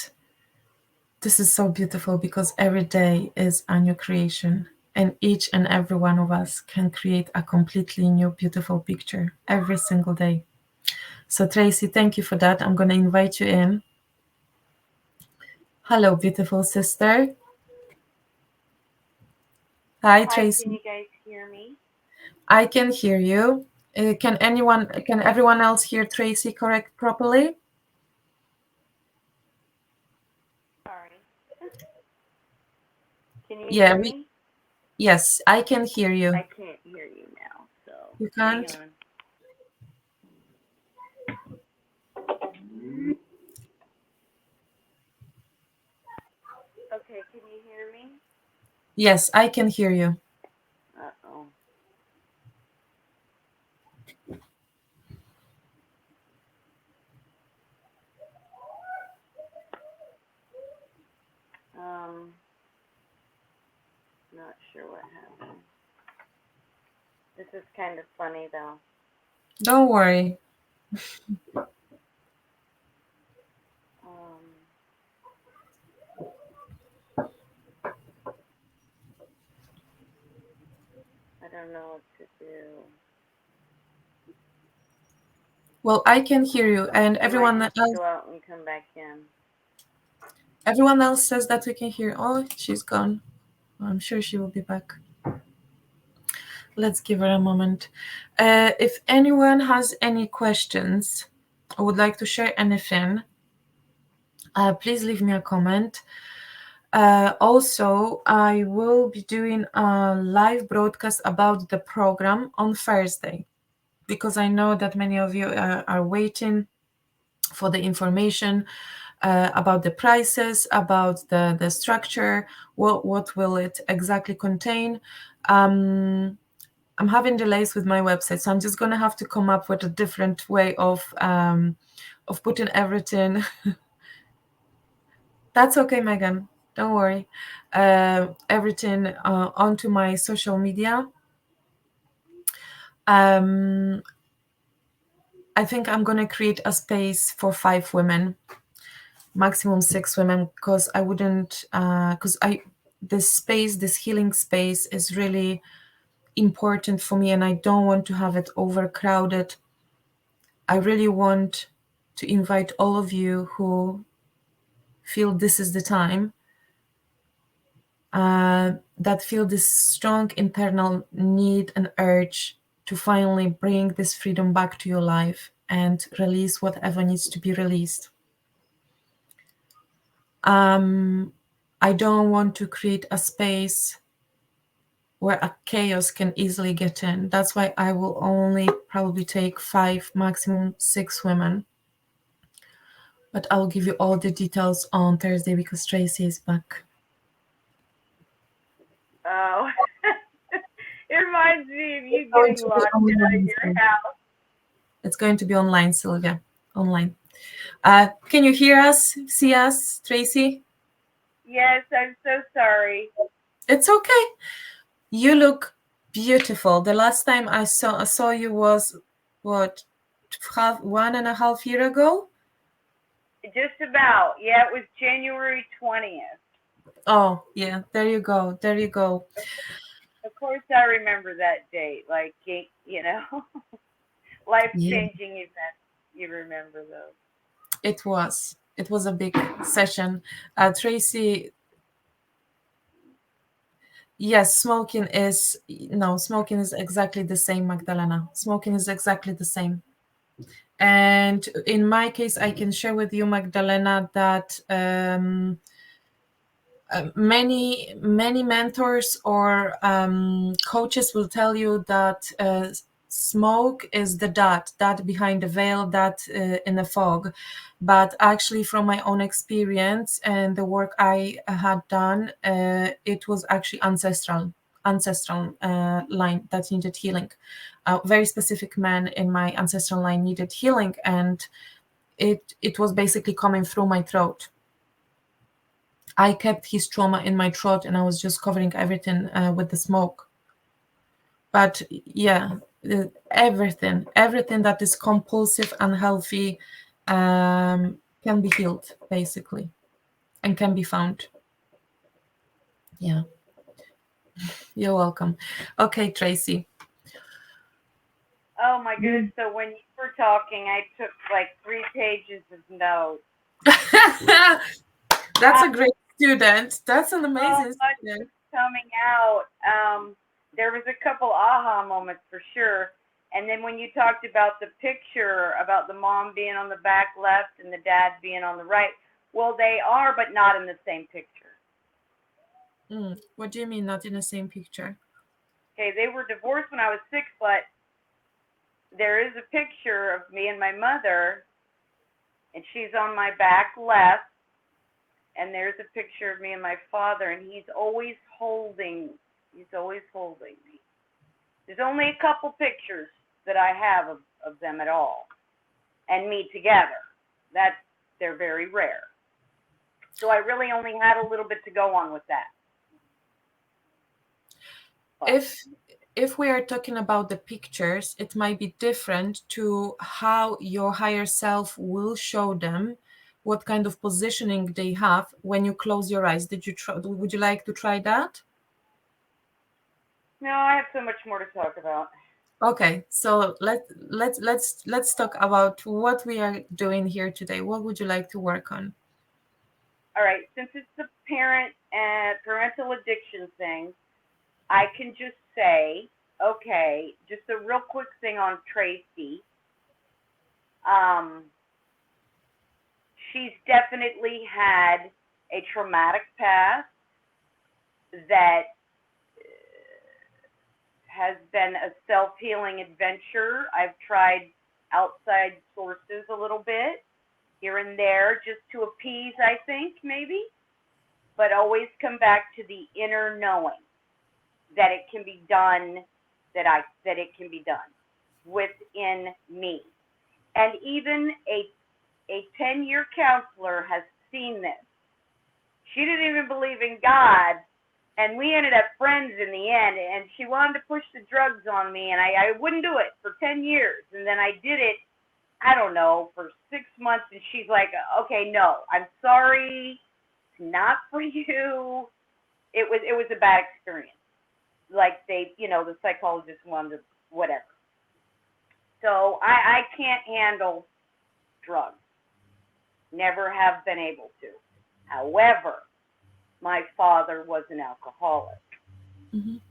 this is so beautiful because every day is a new creation. And each and every one of us can create a completely new, beautiful picture every single day. So Tracy, thank you for that. I'm going to invite you in. Hello, beautiful sister. Hi, Tracy. Can you guys hear me? I can hear you. Can everyone else hear Tracy correct properly? Sorry. Can you Yeah, hear me? yes, I can hear you. I can't hear you now, so You hang can't? on. Okay, can you hear me? Yes, I can hear you. Uh-oh. Not sure what happened. This is kind of funny though. Don't worry. Um, I don't know what to do. Well, I can hear you, and I might have to go out and come back in. everyone else says that we can hear. Oh, she's gone. I'm sure she will be back. Let's give her a moment. If anyone has any questions or would like to share anything, please leave me a comment. Also, I will be doing a live broadcast about the program on Thursday because I know that many of you are waiting for the information about the prices, about the structure, what will it exactly contain. I'm having delays with my website, so I'm just going to have to come up with a different way of putting everything. That's okay, Megan. Don't worry. Everything onto my social media. I think I'm going to create a space for 5 women, maximum 6 women, because I wouldn't, this healing space is really important for me, and I don't want to have it overcrowded. I really want to invite all of you who feel this is the time, that feel this strong internal need and urge to finally bring this freedom back to your life and release whatever needs to be released. I don't want to create a space where a chaos can easily get in. That's why I will only probably take 5, maximum 6 women. But I'll give you all the details on Thursday because Tracy is back. Oh, it reminds me of It's you going getting to be locked out of online, your Sylvia. house. It's going to be online, Sylvia. Online. Can you hear us, see us, Tracy? Yes, I'm so sorry. It's okay. You look beautiful. The last time I saw you was what, 1.5 year ago? Just about. Yeah, it was January 20th. Oh, yeah. There you go. There you go. Of course, I remember that date. Like, life Yeah, changing events. You remember those. it was. It was a big session. Tracy, yes, smoking is no, smoking is exactly the same, Magdalena. Smoking is exactly the same. And in my case, I can share with you, Magdalena, that many mentors or coaches will tell you that smoke is the dot behind the veil, that in the fog. But actually, from my own experience and the work I had done, it was actually ancestral line that needed healing. A very specific man in my ancestral line needed healing, and it was basically coming through my throat. I kept his trauma in my throat, and I was just covering everything with the smoke. But yeah, everything that is compulsive, unhealthy, can be healed basically, and can be found. Yeah, you're welcome. Okay, Tracy. Oh my goodness. So when you were talking, I took like 3 pages of notes. That's a great student. That's an So amazing much student. was coming out. There was a couple aha moments for sure. And then when you talked about the picture, about the mom being on the back left and the dad being on the right, well, they are, but not in the same picture. What do you mean not in the same picture? Okay, they were divorced when I was 6, but there is a picture of me and my mother, and she's on my back left, and there's a picture of me and my father, and he's always holding me. There's only a couple pictures that I have of them at all, and me together. That's they're very rare. So I really only had a little bit to go on with that. But If we are talking about the pictures, it might be different to how your higher self will show them what kind of positioning they have when you close your eyes. Did you try, would you like to try that? no, I have so much more to talk about. Okay, so let's talk about what we are doing here today. What would you like to work on? All right, since it's the parental addiction thing, I can just say, okay, just a real quick thing on Tracy. Um, she's definitely had a traumatic past that has been a self healing adventure. I've tried outside sources a little bit here and there just to appease, I think, maybe, but always come back to the inner knowing that it can be done, that it can be done within me. And even a 10-year counselor has seen this. She didn't even believe in God, and we ended up friends in the end, and she wanted to push the drugs on me, and I wouldn't do it for 10 years. And then I did it, I don't know, for 6 months, and she's like, okay, no, I'm sorry, it's not for you. It was a bad experience. Like the psychologist wanted to, whatever. So I can't handle drugs. Never have been able to. However, my father was an alcoholic. Mhm.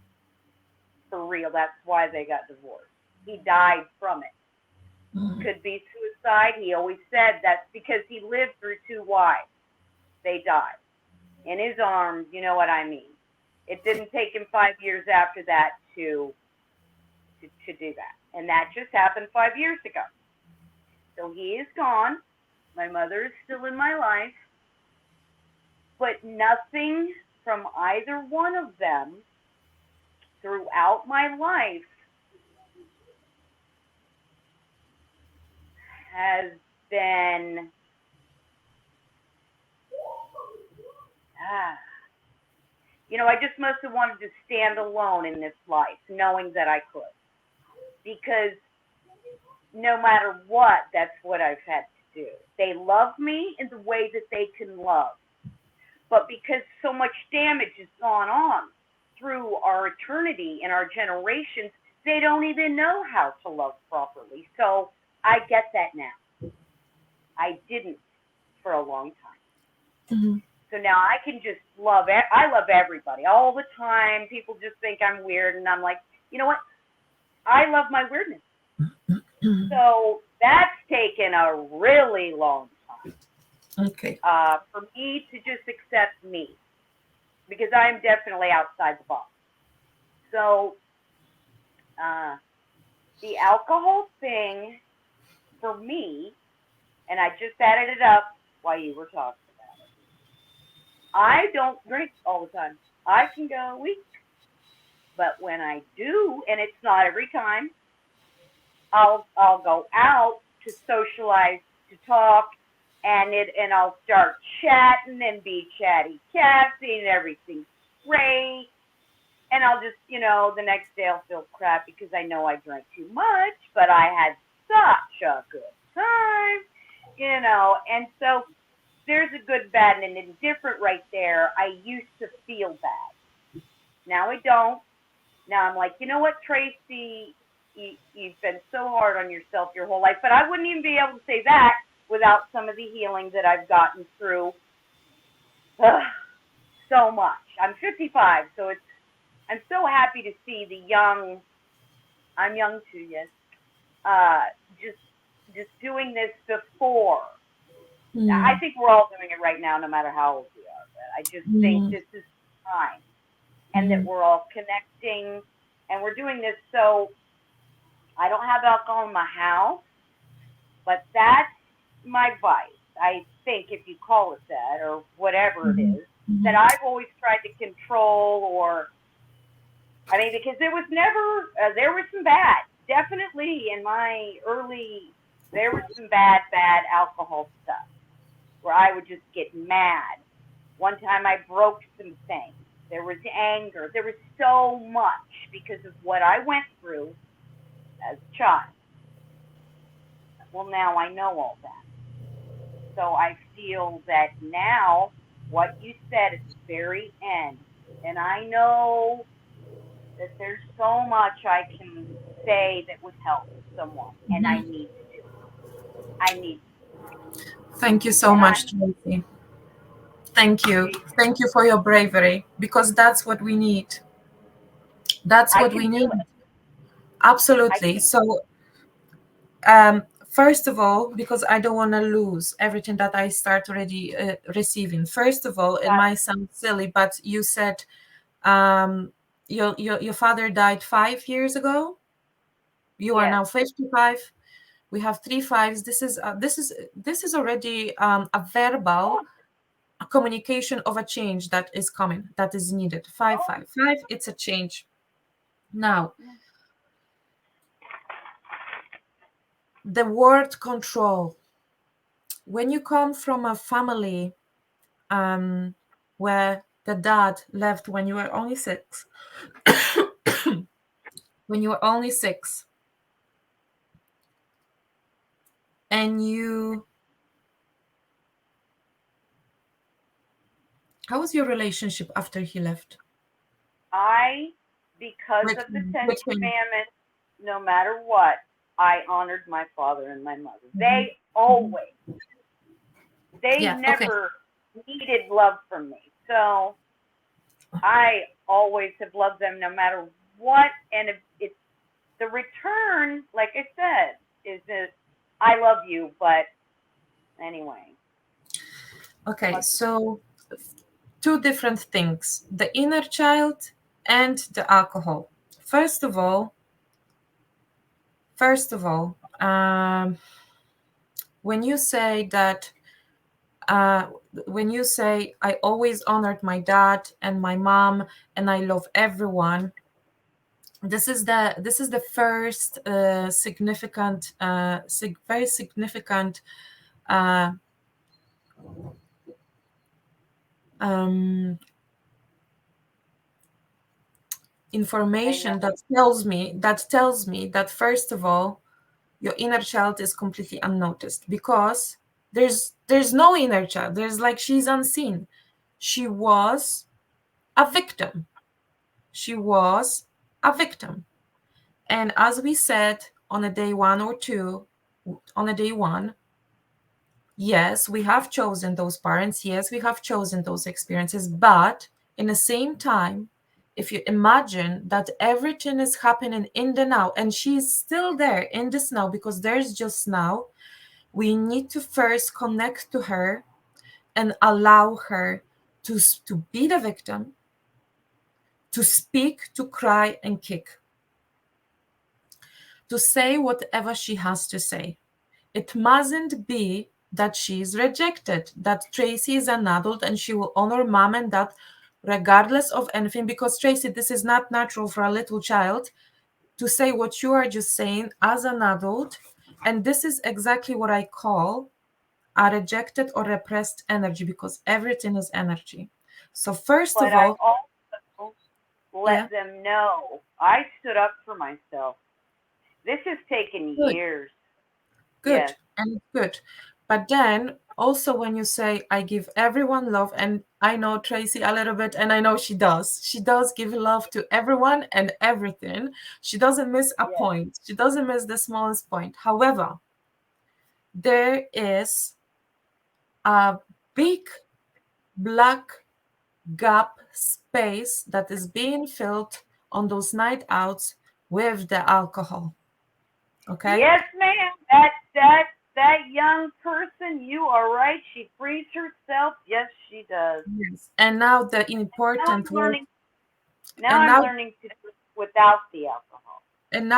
For real. That's why they got divorced. He died from it. Mhm. Could be suicide. He always said that's because he lived through 2 wives. They died in his arms. You know what I mean? It didn't take him 5 years after that to do that, and that just happened 5 years ago. So he is gone. My mother is still in my life, but nothing from either one of them throughout my life has been I just must have wanted to stand alone in this life, knowing that I could. Because no matter what, that's what I've had to do. They love me in the way that they can love. But because so much damage has gone on through our eternity and our generations, they don't even know how to love properly. So I get that now. I didn't for a long time. Mm-hmm. So now I can just I love everybody all the time. People just think I'm weird, and I'm like, you know what? I love my weirdness. So that's taken a really long time. Okay. For me to just accept me, because I'm definitely outside the box. So the alcohol thing for me, and I just added it up while you were talking about it. I don't drink all the time. I can go a week, but when I do, and it's not every time, I'll go out to socialize, to talk, and I'll start chatting and be chatty Cathy and everything's great. And I'll just, the next day I'll feel crap because I know I drank too much, but I had such a good time, and so there's a good, bad, and indifferent right there. I used to feel bad. Now I don't. Now I'm like, you know what, Tracy, you've been so hard on yourself your whole life. But I wouldn't even be able to say that without some of the healing that I've gotten through so much. I'm 55, so I'm so happy to see the young, I'm young too, yes, just doing this before. I think we're all doing it right now, no matter how old we are. But I just think this is time, and that we're all connecting, and we're doing this. So I don't have alcohol in my house, but that's my vice. I think, if you call it that, or whatever it is, that I've always tried to control, because there was never, there was some bad, definitely in my there was some bad alcohol stuff where I would just get mad. One time I broke some things. There was anger. There was so much because of what I went through as a child. Well, now I know all that. So I feel that now, what you said at the very end, and I know that there's so much I can say that would help someone, and I need to do it. I need to. Thank you so much, Tracy. Thank you. Thank you for your bravery, because that's what we need. That's what we need. Absolutely. So, first of all, because I don't want to lose everything that I start already receiving. First of all, it might sound silly, but you said your father died 5 years ago. You are now 55. We have 3 5s. This is already a verbal communication of a change that is coming, that is needed. 555. It's a change. Now, the word control. When you come from a family where the dad left when you were only 6, when you were only 6, and how was your relationship after he left? Because of the Ten Commandments, no matter what, I honored my father and my mother. They always, never needed love from me. So I always have loved them no matter what. And it's the return, like I said, is that I love you, but anyway. Okay, What? so two different things: the inner child and the alcohol. First of all, first of all, when you say that, uh, when you say I always honored my dad and my mom and I love everyone, this is the first significant, very significant uh, um, I information know. that tells me that first of all, your inner child is completely unnoticed, because there's no inner child. There's like, she's unseen. She was a victim. She was a victim. And as we said on a day one or two, on a day one, yes, we have chosen those parents. Yes, we have chosen those experiences. But in the same time, if you imagine that everything is happening in the now and she is still there in this now, because there's just now, we need to first connect to her and allow her to be the victim, to speak, to cry and kick, to say whatever she has to say. It mustn't be that she's rejected, that Tracy is an adult and she will honor mom and dad regardless of anything. Because, Tracy, this is not natural for a little child to say what you are just saying as an adult. And this is exactly what I call a rejected or repressed energy, because everything is energy. So, first But of I all, also yeah, let them know I stood up for myself. This has taken good. years. Good Yes, and good. But then also, when you say I give everyone love, and I know Tracy a little bit, and I know she does. She does give love to everyone and everything. She doesn't miss a yes. point. She doesn't miss the smallest point. However, there is a big black gap space that is being filled on those night outs with the alcohol. Okay? Yes, ma'am. That young person, you are right. She frees herself. Yes, she does. Yes. And now the Now important I'm word, learning. Now and I'm now learning to do it without the alcohol. and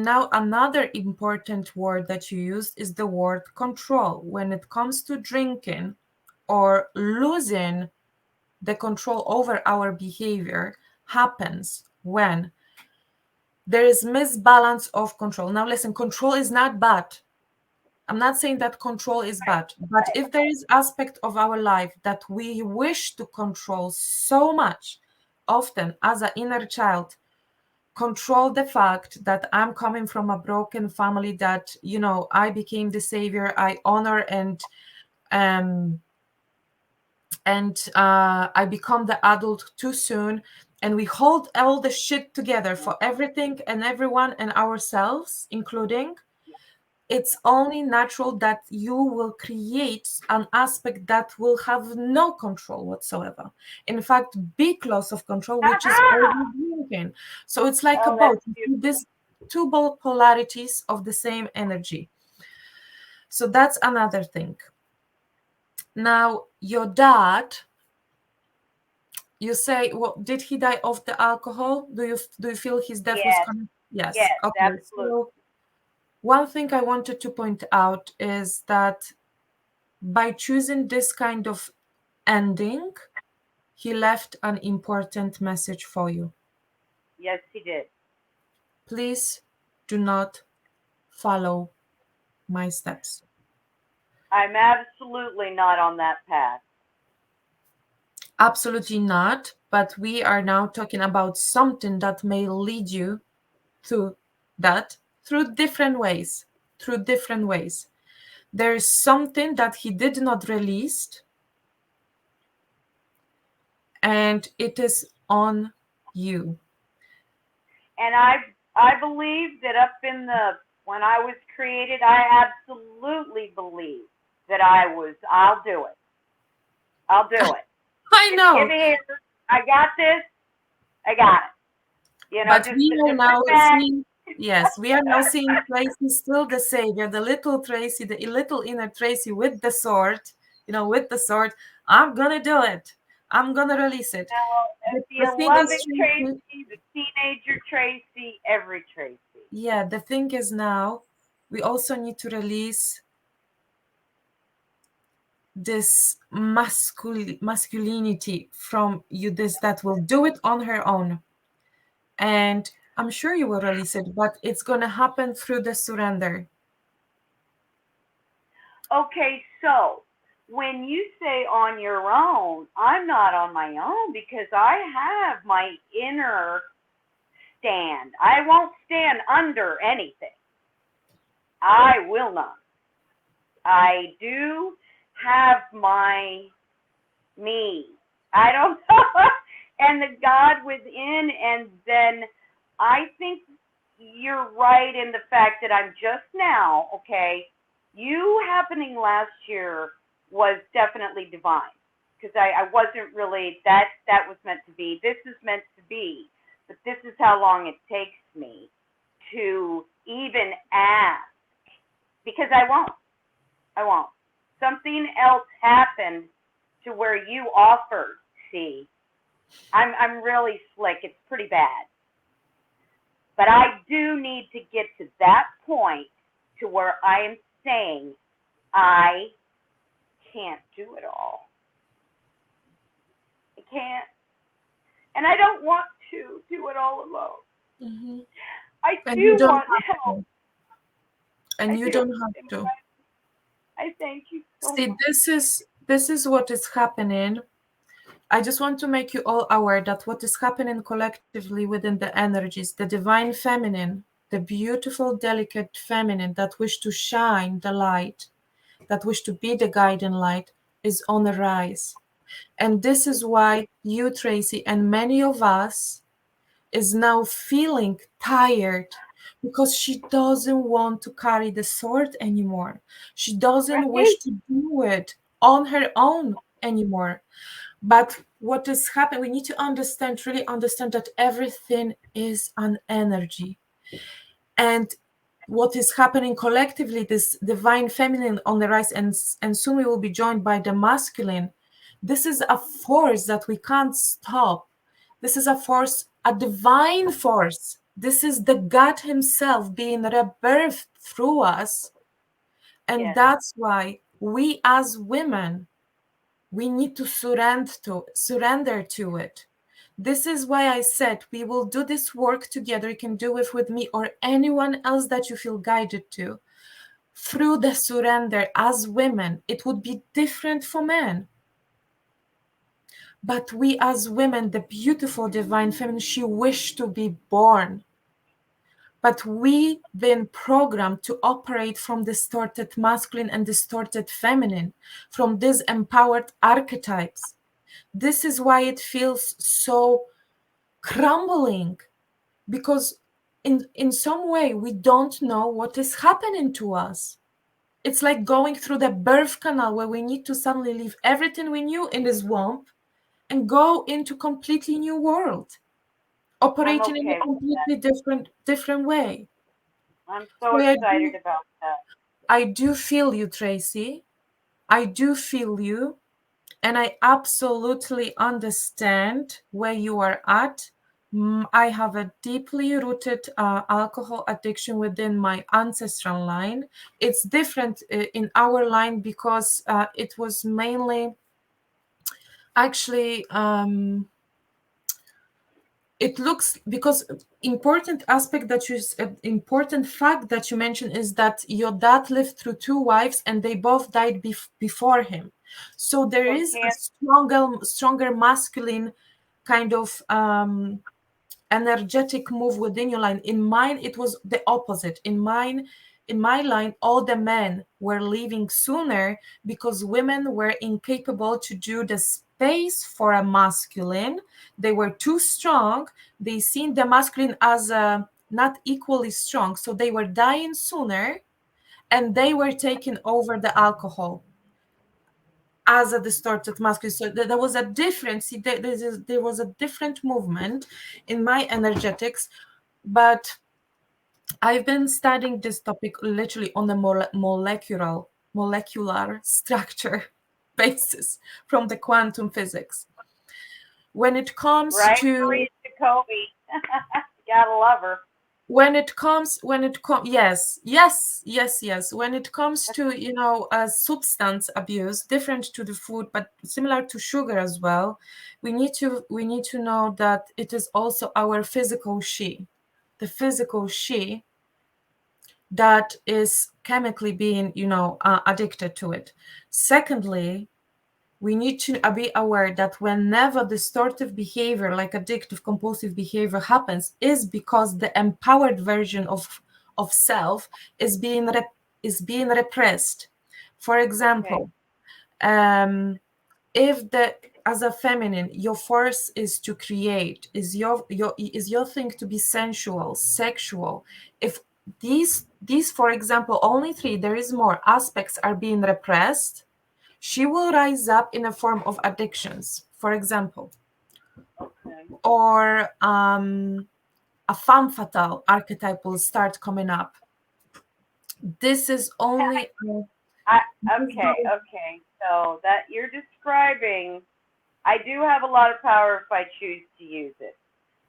now another important word that you used is the word control. When it comes to drinking or losing the control over our behavior, happens when there is misbalance of control. Now listen, control is not bad. I'm not saying that control is bad, but Right. if there is aspect of our life that we wish to control so much, often as an inner child, control the fact that I'm coming from a broken family, that, I became the savior, I honor um and I become the adult too soon, and we hold all the shit together for everything and everyone and ourselves, including. It's only natural that you will create an aspect that will have no control whatsoever. In fact, big loss of control, which is always drinking. So it's like a Oh, that's boat. You see beautiful. these two polarities of the same energy. So that's another thing. Now, your dad, you say, well, did he die of the alcohol? Do you feel his death was Yes, connected? Yes. yes, Okay. absolutely. So one thing I wanted to point out is that by choosing this kind of ending, he left an important message for you. Yes, he did. Please do not follow my steps. I'm absolutely not on that path. Absolutely not. But we are now talking about something that may lead you to that through different ways. Through different ways. There is something that he did not release, and it is on you. And I believe that up in the when I was created, I absolutely believe that I'll do it. I'll do it. I Just give know, me here. I got this. I got it. but Just sit back. we are now seeing Tracy still the savior, the little Tracy, the little inner Tracy with the sword, with the sword. I'm gonna do it. I'm gonna release it. Now, The the thing is, loving Tracy, Tracy, the teenager Tracy, every Tracy. yeah, the thing is now we also need to release this masculinity from you, this that will do it on her own. And I'm sure you will release it, but it's going to happen through the surrender. Okay, so when you say on your own, I'm not on my own because I have my inner stand. I won't stand under anything. I will not. I do have my me. I don't know. And the God within, and then I think you're right in the fact that I'm just now, okay, you happening last year was definitely divine because I wasn't really, that was meant to be. This is meant to be, but this is how long it takes me to even ask because I won't. I won't. Something else happened to where you offered. See, I'm really slick. It's pretty bad. But I do need to get to that point to where I am saying I can't do it all. I can't. And I don't want to do it all alone. Mhm. I And you do don't want have help. to. And I you do. don't have to. I thank you so See, much. this is what is happening. I just want to make you all aware that what is happening collectively within the energies, the divine feminine, the beautiful, delicate feminine that wish to shine the light, that wish to be the guiding light, is on a rise. And this is why you, Tracy, and many of us is now feeling tired because she doesn't want to carry the sword anymore. She doesn't wish Right? to do it on her own anymore. But what is happening, we need to understand, really understand that everything is an energy. And what is happening collectively, this divine feminine on the rise, and soon we will be joined by the masculine. This is a force that we can't stop. This is a force, a divine force. This is the God Himself being rebirthed through us. And Yes. that's why we as women, we need to surrender to it. This is why I said we will do this work together. You can do it with me or anyone else that you feel guided to. Through the surrender as women, it would be different for men. But we as women, the beautiful divine feminine, she wished to be born. But we've been programmed to operate from distorted masculine and distorted feminine, from these empowered archetypes. This is why it feels so crumbling, because in some way we don't know what is happening to us. It's like going through the birth canal where we need to suddenly leave everything we knew in this womb and go into completely new world, I'm operating in a okay with that. completely different way. I'm So so excited about that. I do feel you, Tracy. I do feel you. And I absolutely understand where you are at. I have a deeply rooted alcohol addiction within my ancestral line. It's different in our line because it was mainly actually it looks, because important aspect that you important fact that you mentioned is that your dad lived through two wives and they both died before him, so there From is a cancer. stronger masculine kind of energetic move within your line. In mine it was the opposite. In my line, all the men were leaving sooner because women were incapable to do the space for a masculine. They were too strong. They seen the masculine as not equally strong, so they were dying sooner, and they were taking over the alcohol as a distorted masculine. So there was a difference. See, there was a different movement in my energetics, but I've been studying this topic literally on the molecular structure. basis from the quantum physics. When it comes Right, to Maria Jacoby. Gotta love her. yes, when it comes to substance abuse, different to the food but similar to sugar as well, we need to know that it is also our physical she, the physical she, that is chemically being addicted to it. Secondly, we need to be aware that whenever distortive behavior like addictive compulsive behavior happens is because the empowered version of self is being repressed. For Okay. example, um, if the as a feminine your force is to create, is your thing to be sensual, sexual, if these for example only three, there is more aspects are being repressed, she will rise up in a form of addictions, for example, Okay. or a femme fatale archetype will start coming up. This is only I, this okay, okay. So that you're describing, I do have a lot of power if I choose to use it.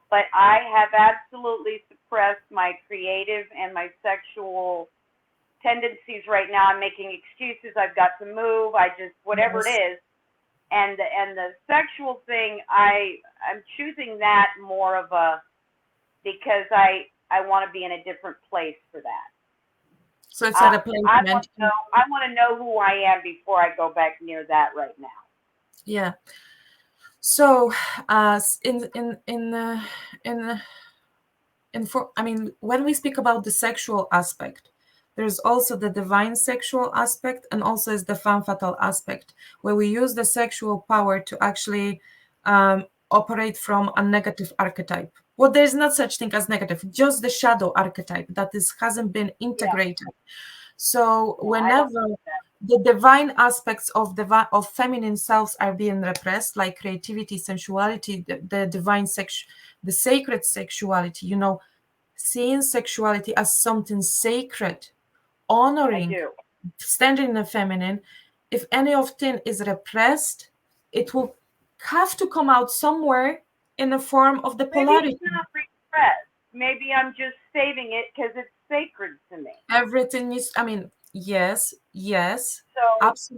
But I have absolutely suppressed my creative and my sexual tendencies right now. I'm making excuses. I've got to move. I just whatever it yes. is. And the sexual thing, I'm choosing that more of a because I want to be in a different place for that. So it's a I want replacement. to know who I am before I go back near that right now. Yeah. So, in for I mean, when we speak about the sexual aspect, there's also the divine sexual aspect, and also is the femme fatale aspect, where we use the sexual power to actually operate from a negative archetype. Well, there's not such thing as negative, just the shadow archetype that is hasn't been Yeah, integrated. So yeah, I don't whenever do that. the divine aspects of feminine selves are being repressed, like creativity, sensuality, the divine sex, the sacred sexuality, seeing sexuality as something sacred, I honoring, do. standing in the feminine. If any of it is repressed, it will have to come out somewhere in the form of the Maybe it's polarity. not repressed. Maybe I'm just saving it because it's sacred to me. Everything is, I mean, yes, yes, So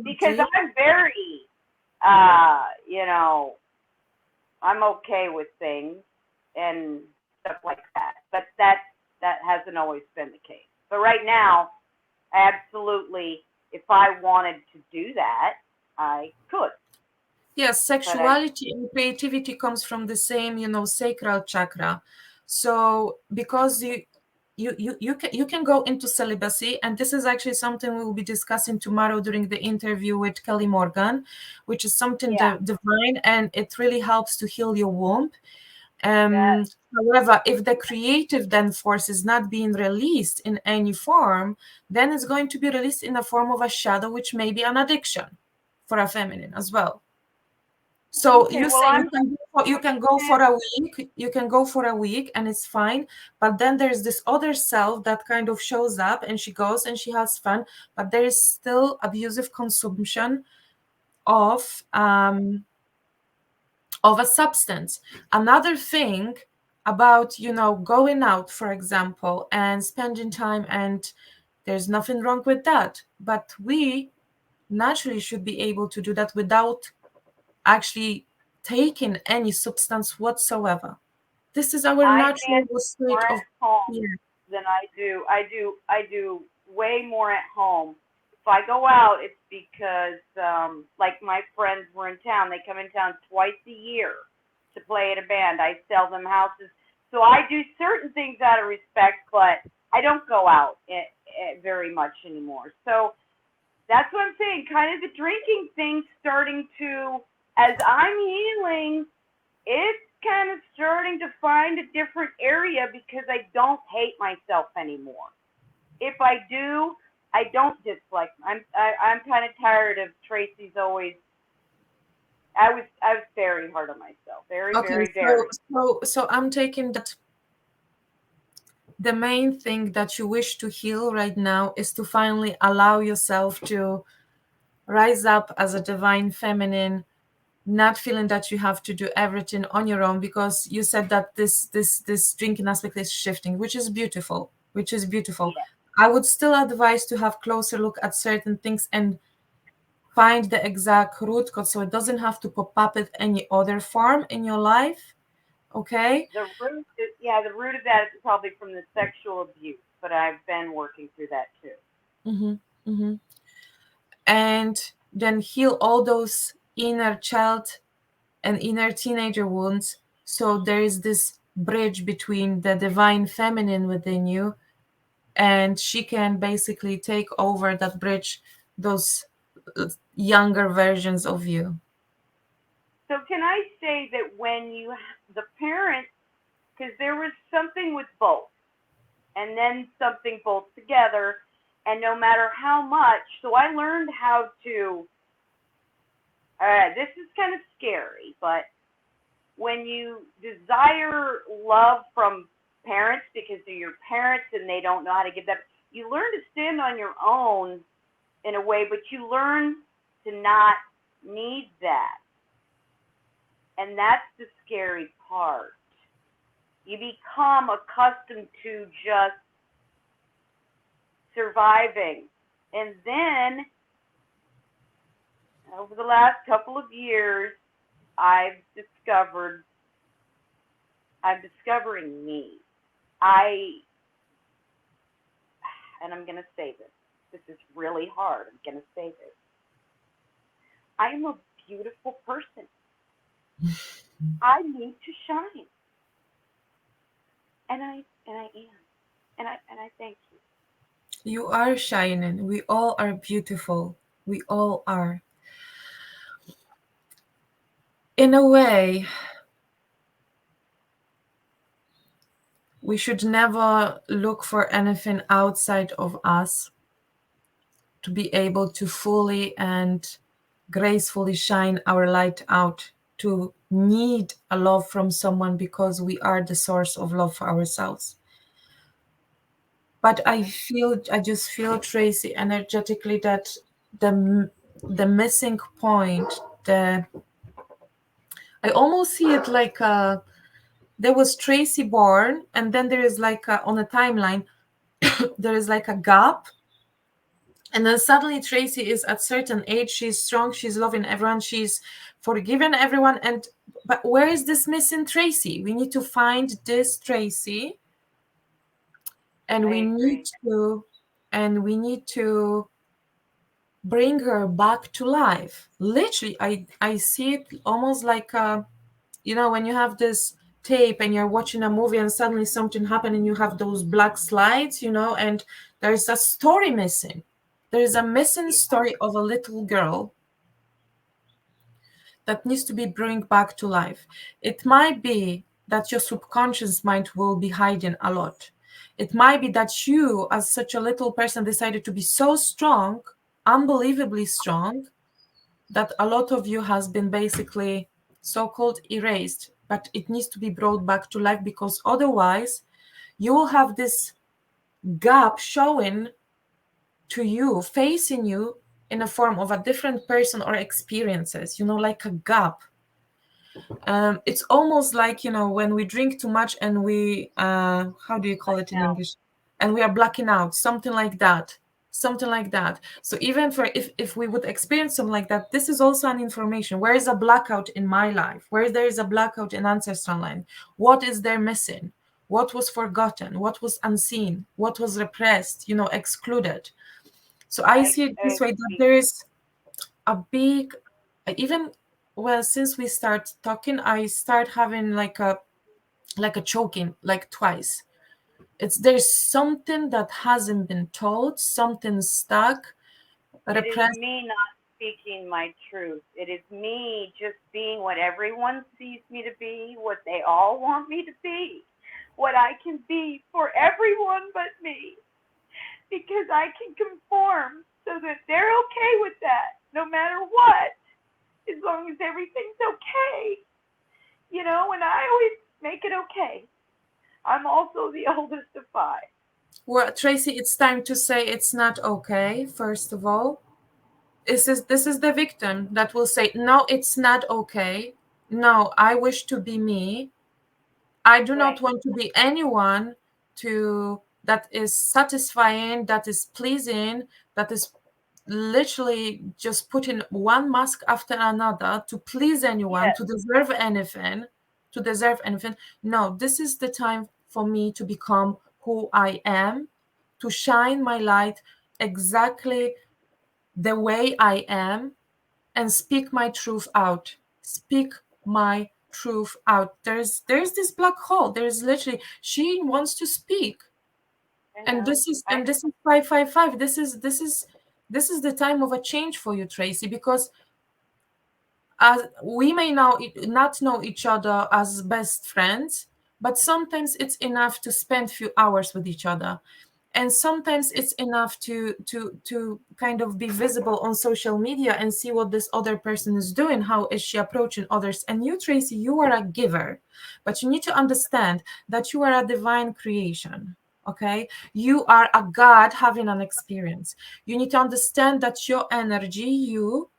because absolutely. I'm very, you know, I'm okay with things and stuff like that. But that hasn't always been the case. But right now, absolutely, if I wanted to do that, I could. Yes, But I sexuality and creativity comes from the same, sacral chakra. So because you can go into celibacy, and this is actually something we will be discussing tomorrow during the interview with Kelly Morgan, which is something yeah, divine, and it really helps to heal your womb. that However, if the creative then force is not being released in any form, then it's going to be released in the form of a shadow, which may be an addiction for a feminine as well. So okay. you Well, say I'm you can go for a week, and it's fine. But then there's this other self that kind of shows up, and she goes and she has fun, but there is still abusive consumption of a substance. Another thing about going out, for example, and spending time, and there's nothing wrong with that. But we naturally should be able to do that without actually taking any substance whatsoever. This is our I natural dance more state at of home being. than I do. I do way more at home. If I go out, it's because like my friends were in town. They come in town twice a year to play in a band. I sell them houses, so I do certain things out of respect, but I don't go out very much anymore. So that's what I'm saying. Kind of the drinking thing starting to, as I'm healing, it's kind of starting to find a different area because I don't hate myself anymore. If I do, I don't dislike. I'm kind of tired of Tracy's always. I was very hard on myself, very Okay, very very. so I'm taking that the main thing that you wish to heal right now is to finally allow yourself to rise up as a divine feminine, not feeling that you have to do everything on your own, because you said that this drinking aspect is shifting, which is beautiful, which is beautiful. Yeah. I would still advise to have closer look at certain things and find the exact root cause, so it doesn't have to pop up at any other form in your life. Okay. The root of that is probably from the sexual abuse, but I've been working through that too. Mm-hmm. Mm-hmm. And then heal all those inner child and inner teenager wounds, so there is this bridge between the divine feminine within you, and she can basically take over that bridge, those younger versions of you. So can I say that when the parents, because there was something with both, and then something both together, and no matter how much, so I learned how to. This is kind of scary, but when you desire love from parents because they're your parents and they don't know how to give that, you learn to stand on your own in a way, but you learn to not need that. And that's the scary part. You become accustomed to just surviving. And then over the last couple of years, I've discovered I'm discovering me. I and I'm gonna say this. This is really hard. I'm gonna say this. I'm a beautiful person. I need to shine. And I am. And I thank you. You are shining. We all are beautiful. We all are. In a way, we should never look for anything outside of us to be able to fully and gracefully shine our light out, to need a love from someone, because we are the source of love for ourselves. But Okay. I just feel, Tracy, energetically, that the missing point, the I almost see it like there was Tracy born, and then there is like on a timeline, there is like a gap, and then suddenly Tracy is at certain age, she's strong, she's loving everyone, she's forgiven everyone, and but where is this missing Tracy? We need to find this Tracy, and we I need agree. to and we need to bring her back to life. Literally, I see it almost like when you have this tape and you're watching a movie and suddenly something happened and you have those black slides, and there's a story missing. There is a missing story of a little girl that needs to be brought back to life. It might be that your subconscious mind will be hiding a lot. It might be that you, as such a little person, decided to be so strong, unbelievably strong, that a lot of you has been basically so-called erased, but it needs to be brought back to life, because otherwise you will have this gap showing to you, facing you in a form of a different person or experiences, like a gap. It's almost like, when we drink too much and we how do you call it in Now, English, and we are blacking out, something like that, something like that. So even for, if we would experience something like that, this is also an information. Where is a blackout in my life? Where there is a blackout in ancestral line? What is there missing? What was forgotten? What was unseen? What was repressed, excluded? So I see it I this way, that agree. there is a big, even, well, since we start talking, I start having like a choking, like twice. It's There's something that hasn't been told, something stuck, It is repressed. me not speaking my truth. It is me just being what everyone sees me to be, what they all want me to be, what I can be for everyone but me. Because I can conform so that they're okay with that, no matter what, as long as everything's okay. And I always make it okay. I'm also the oldest of five. Well, Tracy, it's time to say it's not okay, first of all. This is the victim that will say, no, it's not okay. No, I wish to be me. I do not Right. want to be anyone to that is satisfying, that is pleasing, that is literally just putting one mask after another to please anyone, Yes. to deserve anything. No, this is the time for me to become who I am, to shine my light exactly the way I am, and speak my truth out. Speak my truth out. There's this black hole. There's literally, she wants to speak. I And know. this is I and this is 555. This is the time of a change for you, Tracy, because we may now not know each other as best friends, but sometimes it's enough to spend few hours with each other, and sometimes it's enough to kind of be visible on social media and see what this other person is doing, how is she approaching others. And you, Tracy, you are a giver, but you need to understand that you are a divine creation. Okay, you are a god having an experience. You need to understand that your energy, you,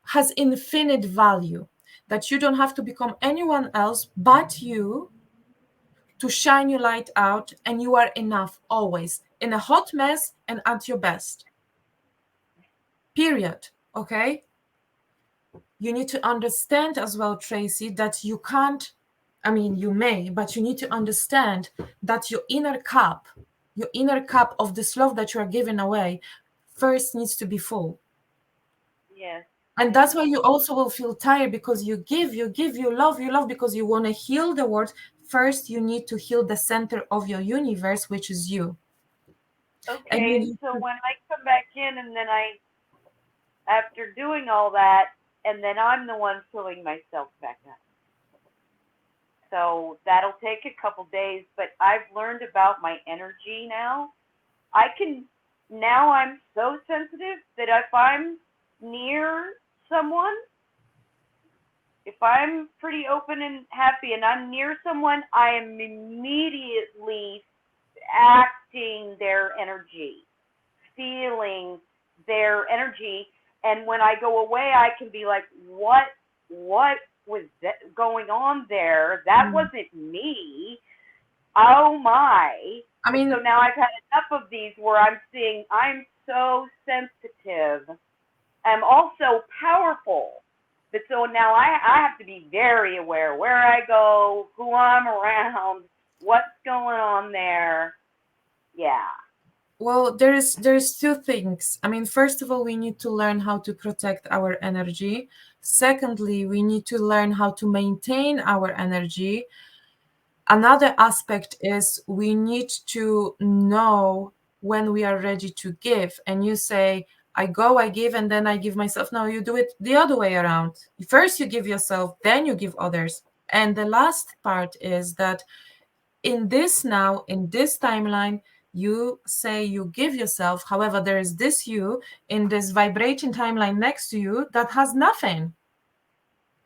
has infinite value, that you don't have to become anyone else but you to shine your light out, and you are enough always, in a hot mess and at your best. Period. Okay? You need to understand as well, Tracy, that you can't, I mean, you may, but you need to understand that your inner cup of this love that you are giving away, first needs to be full. yes. And I that's why know. you also will feel tired, because you give, you love because you want to heal the world. First, you need to heal the center of your universe, which is you. And Okay, you and need so to, when I come back in and then after doing all that, and then I'm the one filling myself back up. So that'll take a couple days, but I've learned about my energy now. I can, now I'm so sensitive that if I'm near someone, if I'm pretty open and happy and I'm near someone, I am immediately acting their energy, feeling their energy. And when I go away, I can be like, what was that going on there? That mm, wasn't me. Oh my. I And so mean, now I've had enough of these where I'm seeing I'm so sensitive. I'm also powerful. But so now I have to be very aware where I go, who I'm around, what's going on there. Yeah. well, there's two things. I mean, first of all, we need to learn how to protect our energy. Secondly, we need to learn how to maintain our energy. Another aspect is we need to know when we are ready to give. And you say, I go, I give, and then I give myself. No, you do it the other way around. First, you give yourself, then you give others. And the last part is that in this timeline, you say you give yourself. However, there is this you in this vibrating timeline next to you that has nothing.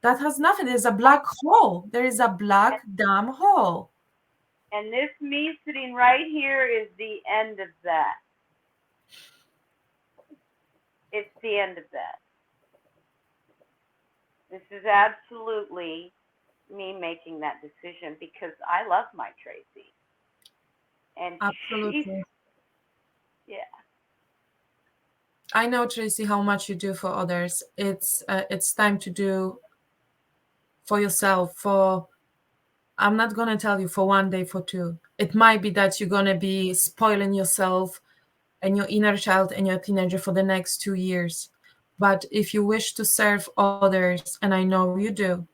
That has nothing. There's a black hole. There is a black damn hole. And this me sitting right here is the end of that. It's the end of that. This is absolutely me making that decision because I love my Tracy. And she's, Absolutely. yeah, I know, Tracy, how much you do for others. It's time to do for yourself. For I'm not gonna tell you for one day, for two. It might be that you're gonna be spoiling yourself and your inner child and your teenager for the next 2 years. But if you wish to serve others, and I know you do,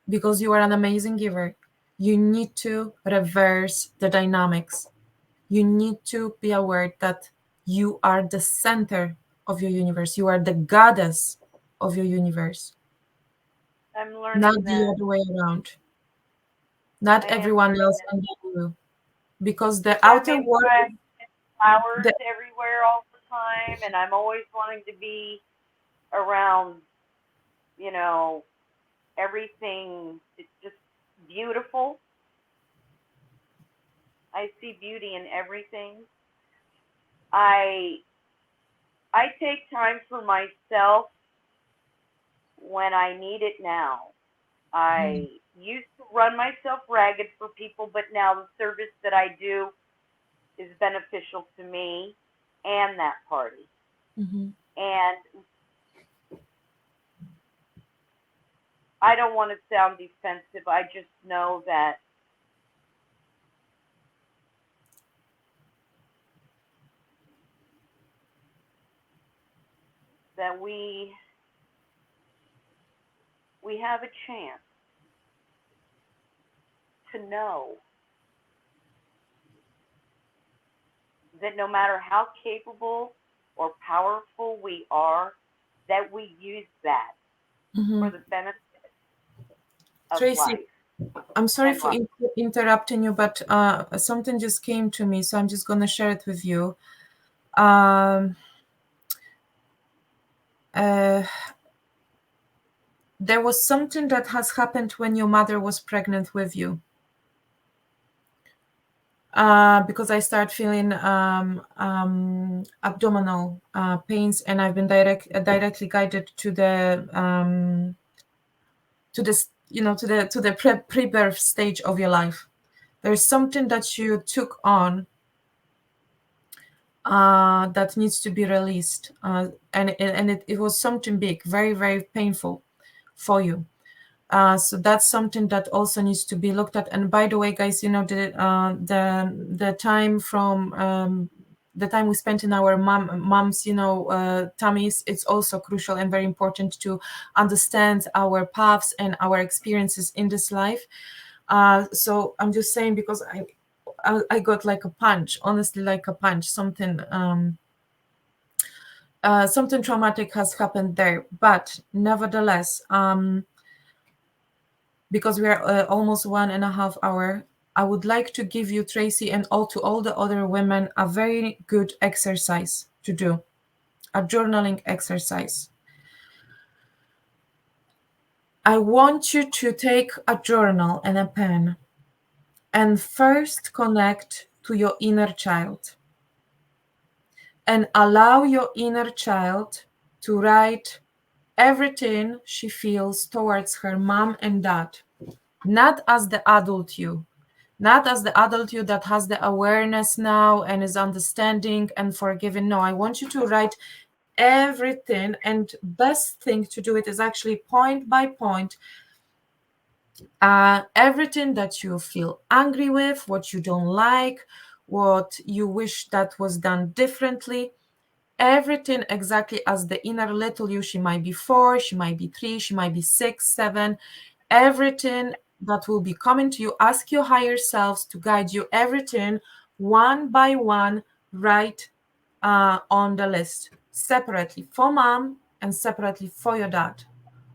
because you are an amazing giver, you need to reverse the dynamics. You need to be aware that you are the center of your universe. You are the goddess of your universe, I'm not learning the that. other way around. Not I am everyone learning else that. under you. Because the Yeah, outer maybe world, I'm flowers the, everywhere all the time, and I'm always wanting to be around, you know, everything. It's just beautiful. I see beauty in everything. I I take time for myself when I need it now. I used to run myself ragged for people, but now the service that I do is beneficial to me and that party. Mm-hmm. And I don't want to sound defensive. I just know that we have a chance to know that no matter how capable or powerful we are, that we use that Mm-hmm. for the benefit of Tracy, life I'm sorry and for love. interrupting you, but something just came to me, so I'm just going to share it with you. Um, uh, there was something that has happened when your mother was pregnant with you. Because I start feeling abdominal pains, and I've been directly guided to this, to the pre-birth stage of your life. There's something that you took on that needs to be released, and it was something big, very, very painful for you. So that's something that also needs to be looked at. And by the way, guys, the time from the time we spent in our mom's tummies, it's also crucial and very important to understand our paths and our experiences in this life. So I'm just saying, because I got like a punch, honestly, like a punch. Something traumatic has happened there, but nevertheless, because we are almost 1.5 hours, I would like to give you, Tracy, and all the other women, a very good exercise to do, a journaling exercise. I want you to take a journal and a pen and first connect to your inner child and allow your inner child to write everything she feels towards her mom and dad, not as the adult you, not as the adult you that has the awareness now and is understanding and forgiving. No, I want you to write everything, and best thing to do it is actually point by point, everything that you feel angry with, what you don't like, what you wish that was done differently, everything exactly as the inner little you. She might be 4, she might be 3, she might be 6, 7. Everything that will be coming to you, ask your higher selves to guide you. Everything one by one, right on the list, separately for mom and separately for your dad.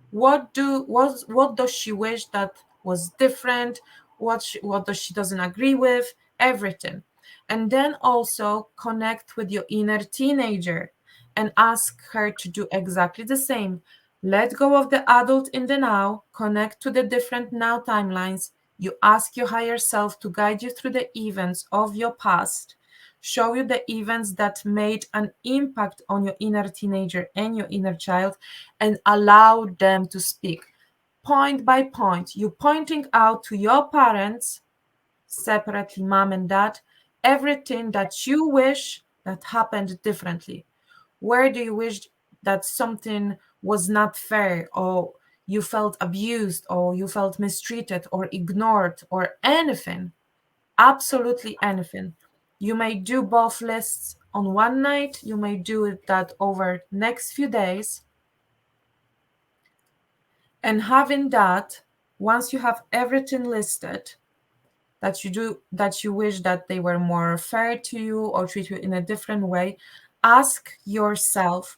What does she wish that was different? What does she doesn't agree with? Everything. And then also connect with your inner teenager and ask her to do exactly the same. Let go of the adult in the now, connect to the different now timelines. You ask your higher self to guide you through the events of your past, show you the events that made an impact on your inner teenager and your inner child, and allow them to speak point by point. You pointing out to your parents, separately, mom and dad, everything that you wish that happened differently. Where do you wish that something was not fair, or you felt abused, or you felt mistreated, or ignored, or anything? Absolutely anything. You may do both lists on one night, you may do it that over next few days. And having that, once you have everything listed that you wish that they were more fair to you or treat you in a different way, ask yourself,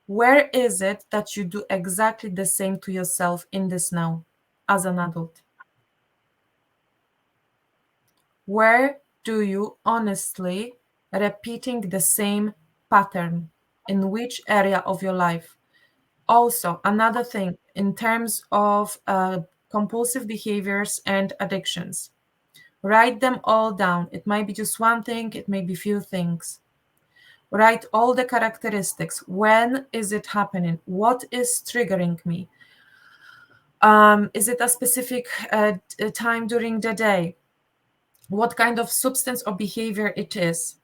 where is it that you do exactly the same to yourself in this now as an adult? Where do you honestly repeating the same pattern? In which area of your life? Also, another thing in terms of compulsive behaviors and addictions, write them all down. It might be just one thing, it may be few things. Write all the characteristics. When is it happening? What is triggering me? Is it a specific time during the day? What kind of substance or behavior it is?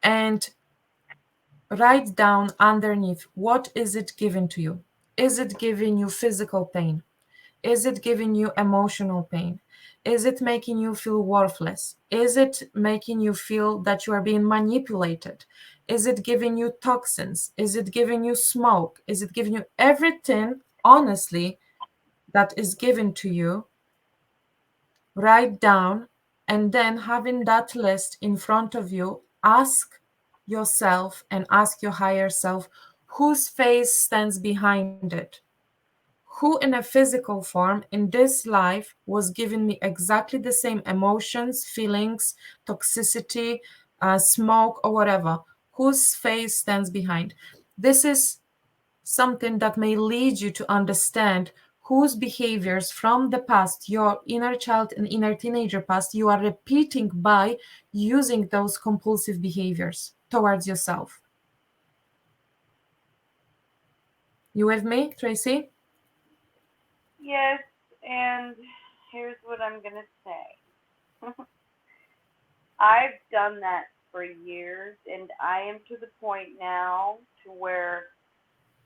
And write down underneath, what is it giving to you? Is it giving you physical pain? Is it giving you emotional pain? Is it making you feel worthless? Is it making you feel that you are being manipulated? Is it giving you toxins? Is it giving you smoke? Is it giving you everything, honestly, that is given to you? Write down, and then having that list in front of you, ask yourself and ask your higher self whose face stands behind it. Who in a physical form in this life was giving me exactly the same emotions, feelings, toxicity, smoke, or whatever? Whose face stands behind? This is something that may lead you to understand whose behaviors from the past, your inner child and inner teenager past, you are repeating by using those compulsive behaviors towards yourself. You with me, Tracy? Yes, and here's what I'm going to say. I've done that for years, and I am to the point now to where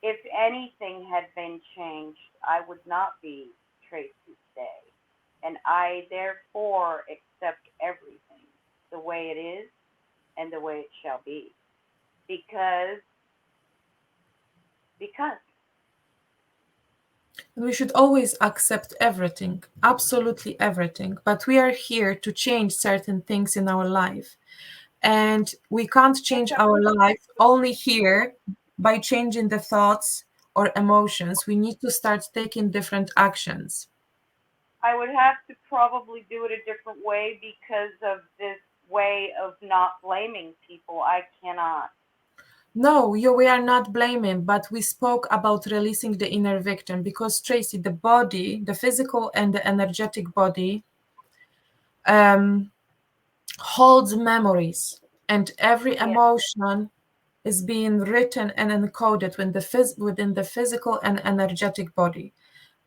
if anything had been changed, I would not be Tracy today. And I therefore accept everything the way it is and the way it shall be. Because, because, We should always accept everything, absolutely everything. But we are here to change certain things in our life. And we can't yes, change our life only here by changing the thoughts or emotions. We need to start taking different actions. I would have to probably do it a different way because of this way of not blaming people. I cannot. No, we are not blaming, but we spoke about releasing the inner victim because, Tracy, the body, the physical and the energetic body, um, holds memories, and every Yes, emotion is being written and encoded within the physical and energetic body.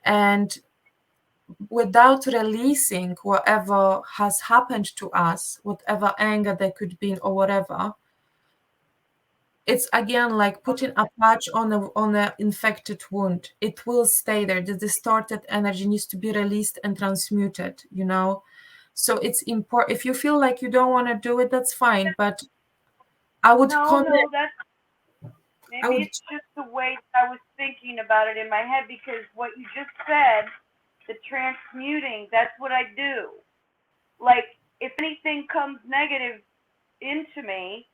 And without releasing whatever has happened to us, whatever anger there could be or whatever, it's again like putting a patch on a infected wound. It will stay there. The distorted energy needs to be released and transmuted, you know. So it's important. If you feel like you don't want to do it, that's fine. But I would no, connect. no, that's I maybe would. it's just the way I was thinking about it in my head because what you just said, the transmuting, that's what I do. Like, if anything comes negative into me,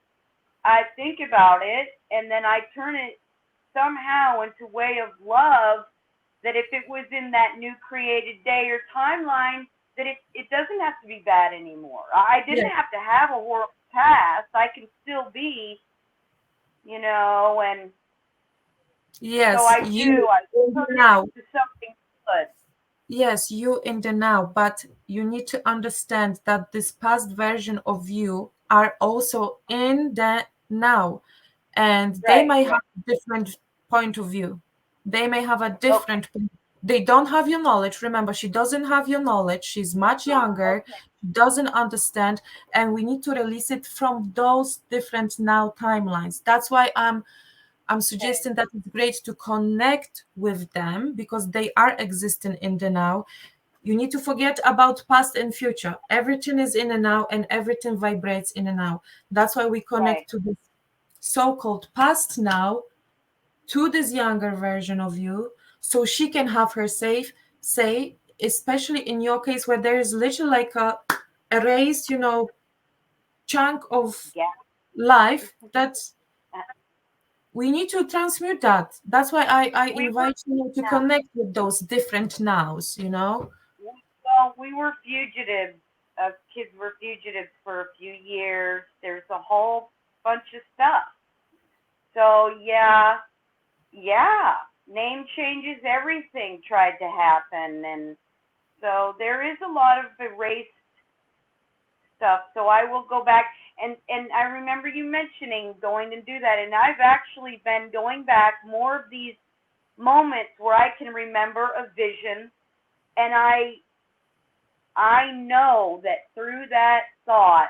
I think about it and then I turn it somehow into way of love that if it was in that new created day or timeline, that it doesn't have to be bad anymore. I Yeah. didn't have to have a horrible past. I can still be, and so Yes, I do. you I in the turn it now. into something good. Yes, you in the now, but you need to understand that this past version of you are also in the now, and they Right. may have a different point of view. They may have a Okay. different, they don't have your knowledge. Remember, she doesn't have your knowledge. She's much younger, Okay. doesn't understand, and we need to release it from those different now timelines. That's why I'm Okay. suggesting that it's great to connect with them because they are existing in the now. You need to forget about past and future. Everything is in the now and everything vibrates in the now. That's why we Right. connect to this so-called past now, to this younger version of you, so she can have her safe say, especially in your case where there is literally like a erased, chunk of Yeah. life that we need to transmute that. That's why I We were invite you to yeah. connect with those different nows. Well, we were fugitives. Kids were fugitives for a few years. There's a whole bunch of stuff. So yeah, name changes, everything tried to happen, and so there is a lot of erased stuff. So I will go back, and I remember you mentioning going and do that, and I've actually been going back more of these moments where I can remember a vision, and I know that through that thought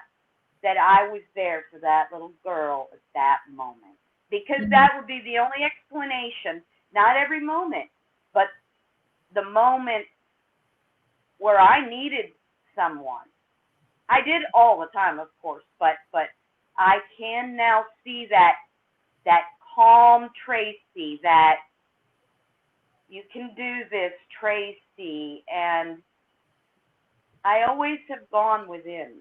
that I was there for that little girl at that moment. Because Mhm. that would be the only explanation. Not every moment, but the moment where I needed someone. I did all the time, of course, but I can now see that calm Tracy, that you can do this, Tracy, and I always have gone within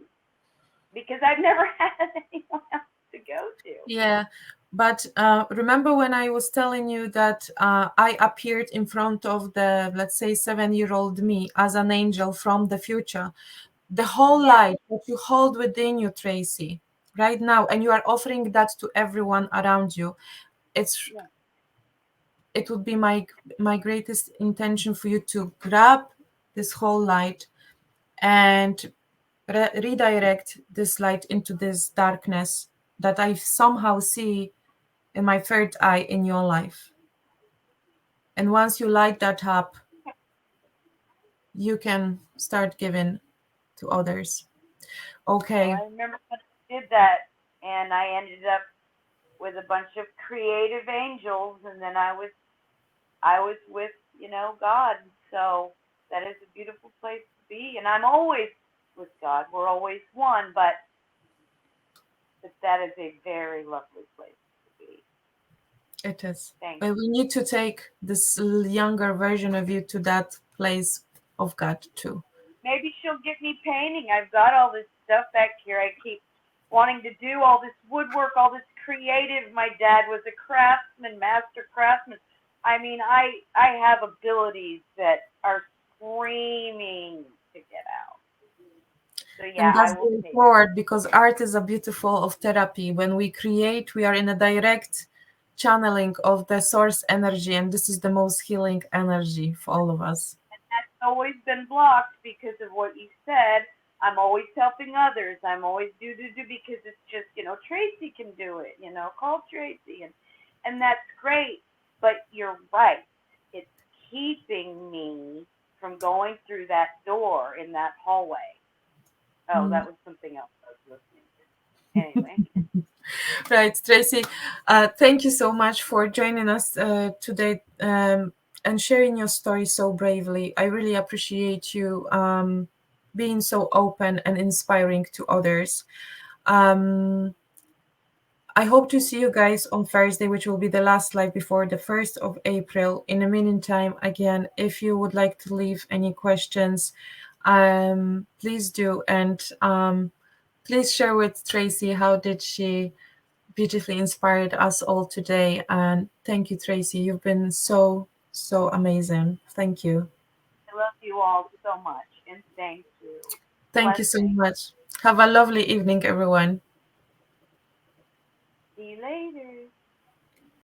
because I've never had anyone else to go to. Yeah, but remember when I was telling you that I appeared in front of the, let's say, 7-year-old me as an angel from the future? The whole Yes, light that you hold within you, Tracy, right now, and you are offering that to everyone around you. It's yes, it would be my greatest intention for you to grab this whole light and redirect this light into this darkness that I somehow see in my third eye in your life. And once you light that up, you can start giving to others. well, Okay. I remember when I did that, and I ended up with a bunch of creative angels, and then I was with God. So that is a beautiful place to be, and I'm always with God. We're always one, but that is a very lovely place to be. It is. Thank But you. we need to take this younger version of you to that place of God too. Maybe she'll get me painting. I've got all this stuff back here. I keep wanting to do all this woodwork, all this creative. My dad was a craftsman, master craftsman. I mean, I have abilities that are screaming to get out. So yeah, And I that's will going take. forward because art is a beautiful of therapy. When we create, we are in a direct channeling of the source energy, and this is the most healing energy for all of us. That's always been blocked because of what you said. I'm always helping others. I'm always do because it's just Tracy can do it. Call Tracy, and that's great. But you're right. It's keeping me from going through that door in that hallway. Oh, Mm. that was something else I was listening to. Anyway, Right, Tracy, thank you so much for joining us today and sharing your story so bravely. I really appreciate you being so open and inspiring to others. Um, I hope to see you guys on Thursday, which will be the last live before the 1st of April. In the meantime, again, if you would like to leave any questions, please do. And please share with Tracy how did she beautifully inspired us all today. And thank you, Tracy. You've been so, so amazing. Thank you. I love you all so much, and thank you. Thank you so Blessing. much. Have a lovely evening, everyone. See you later.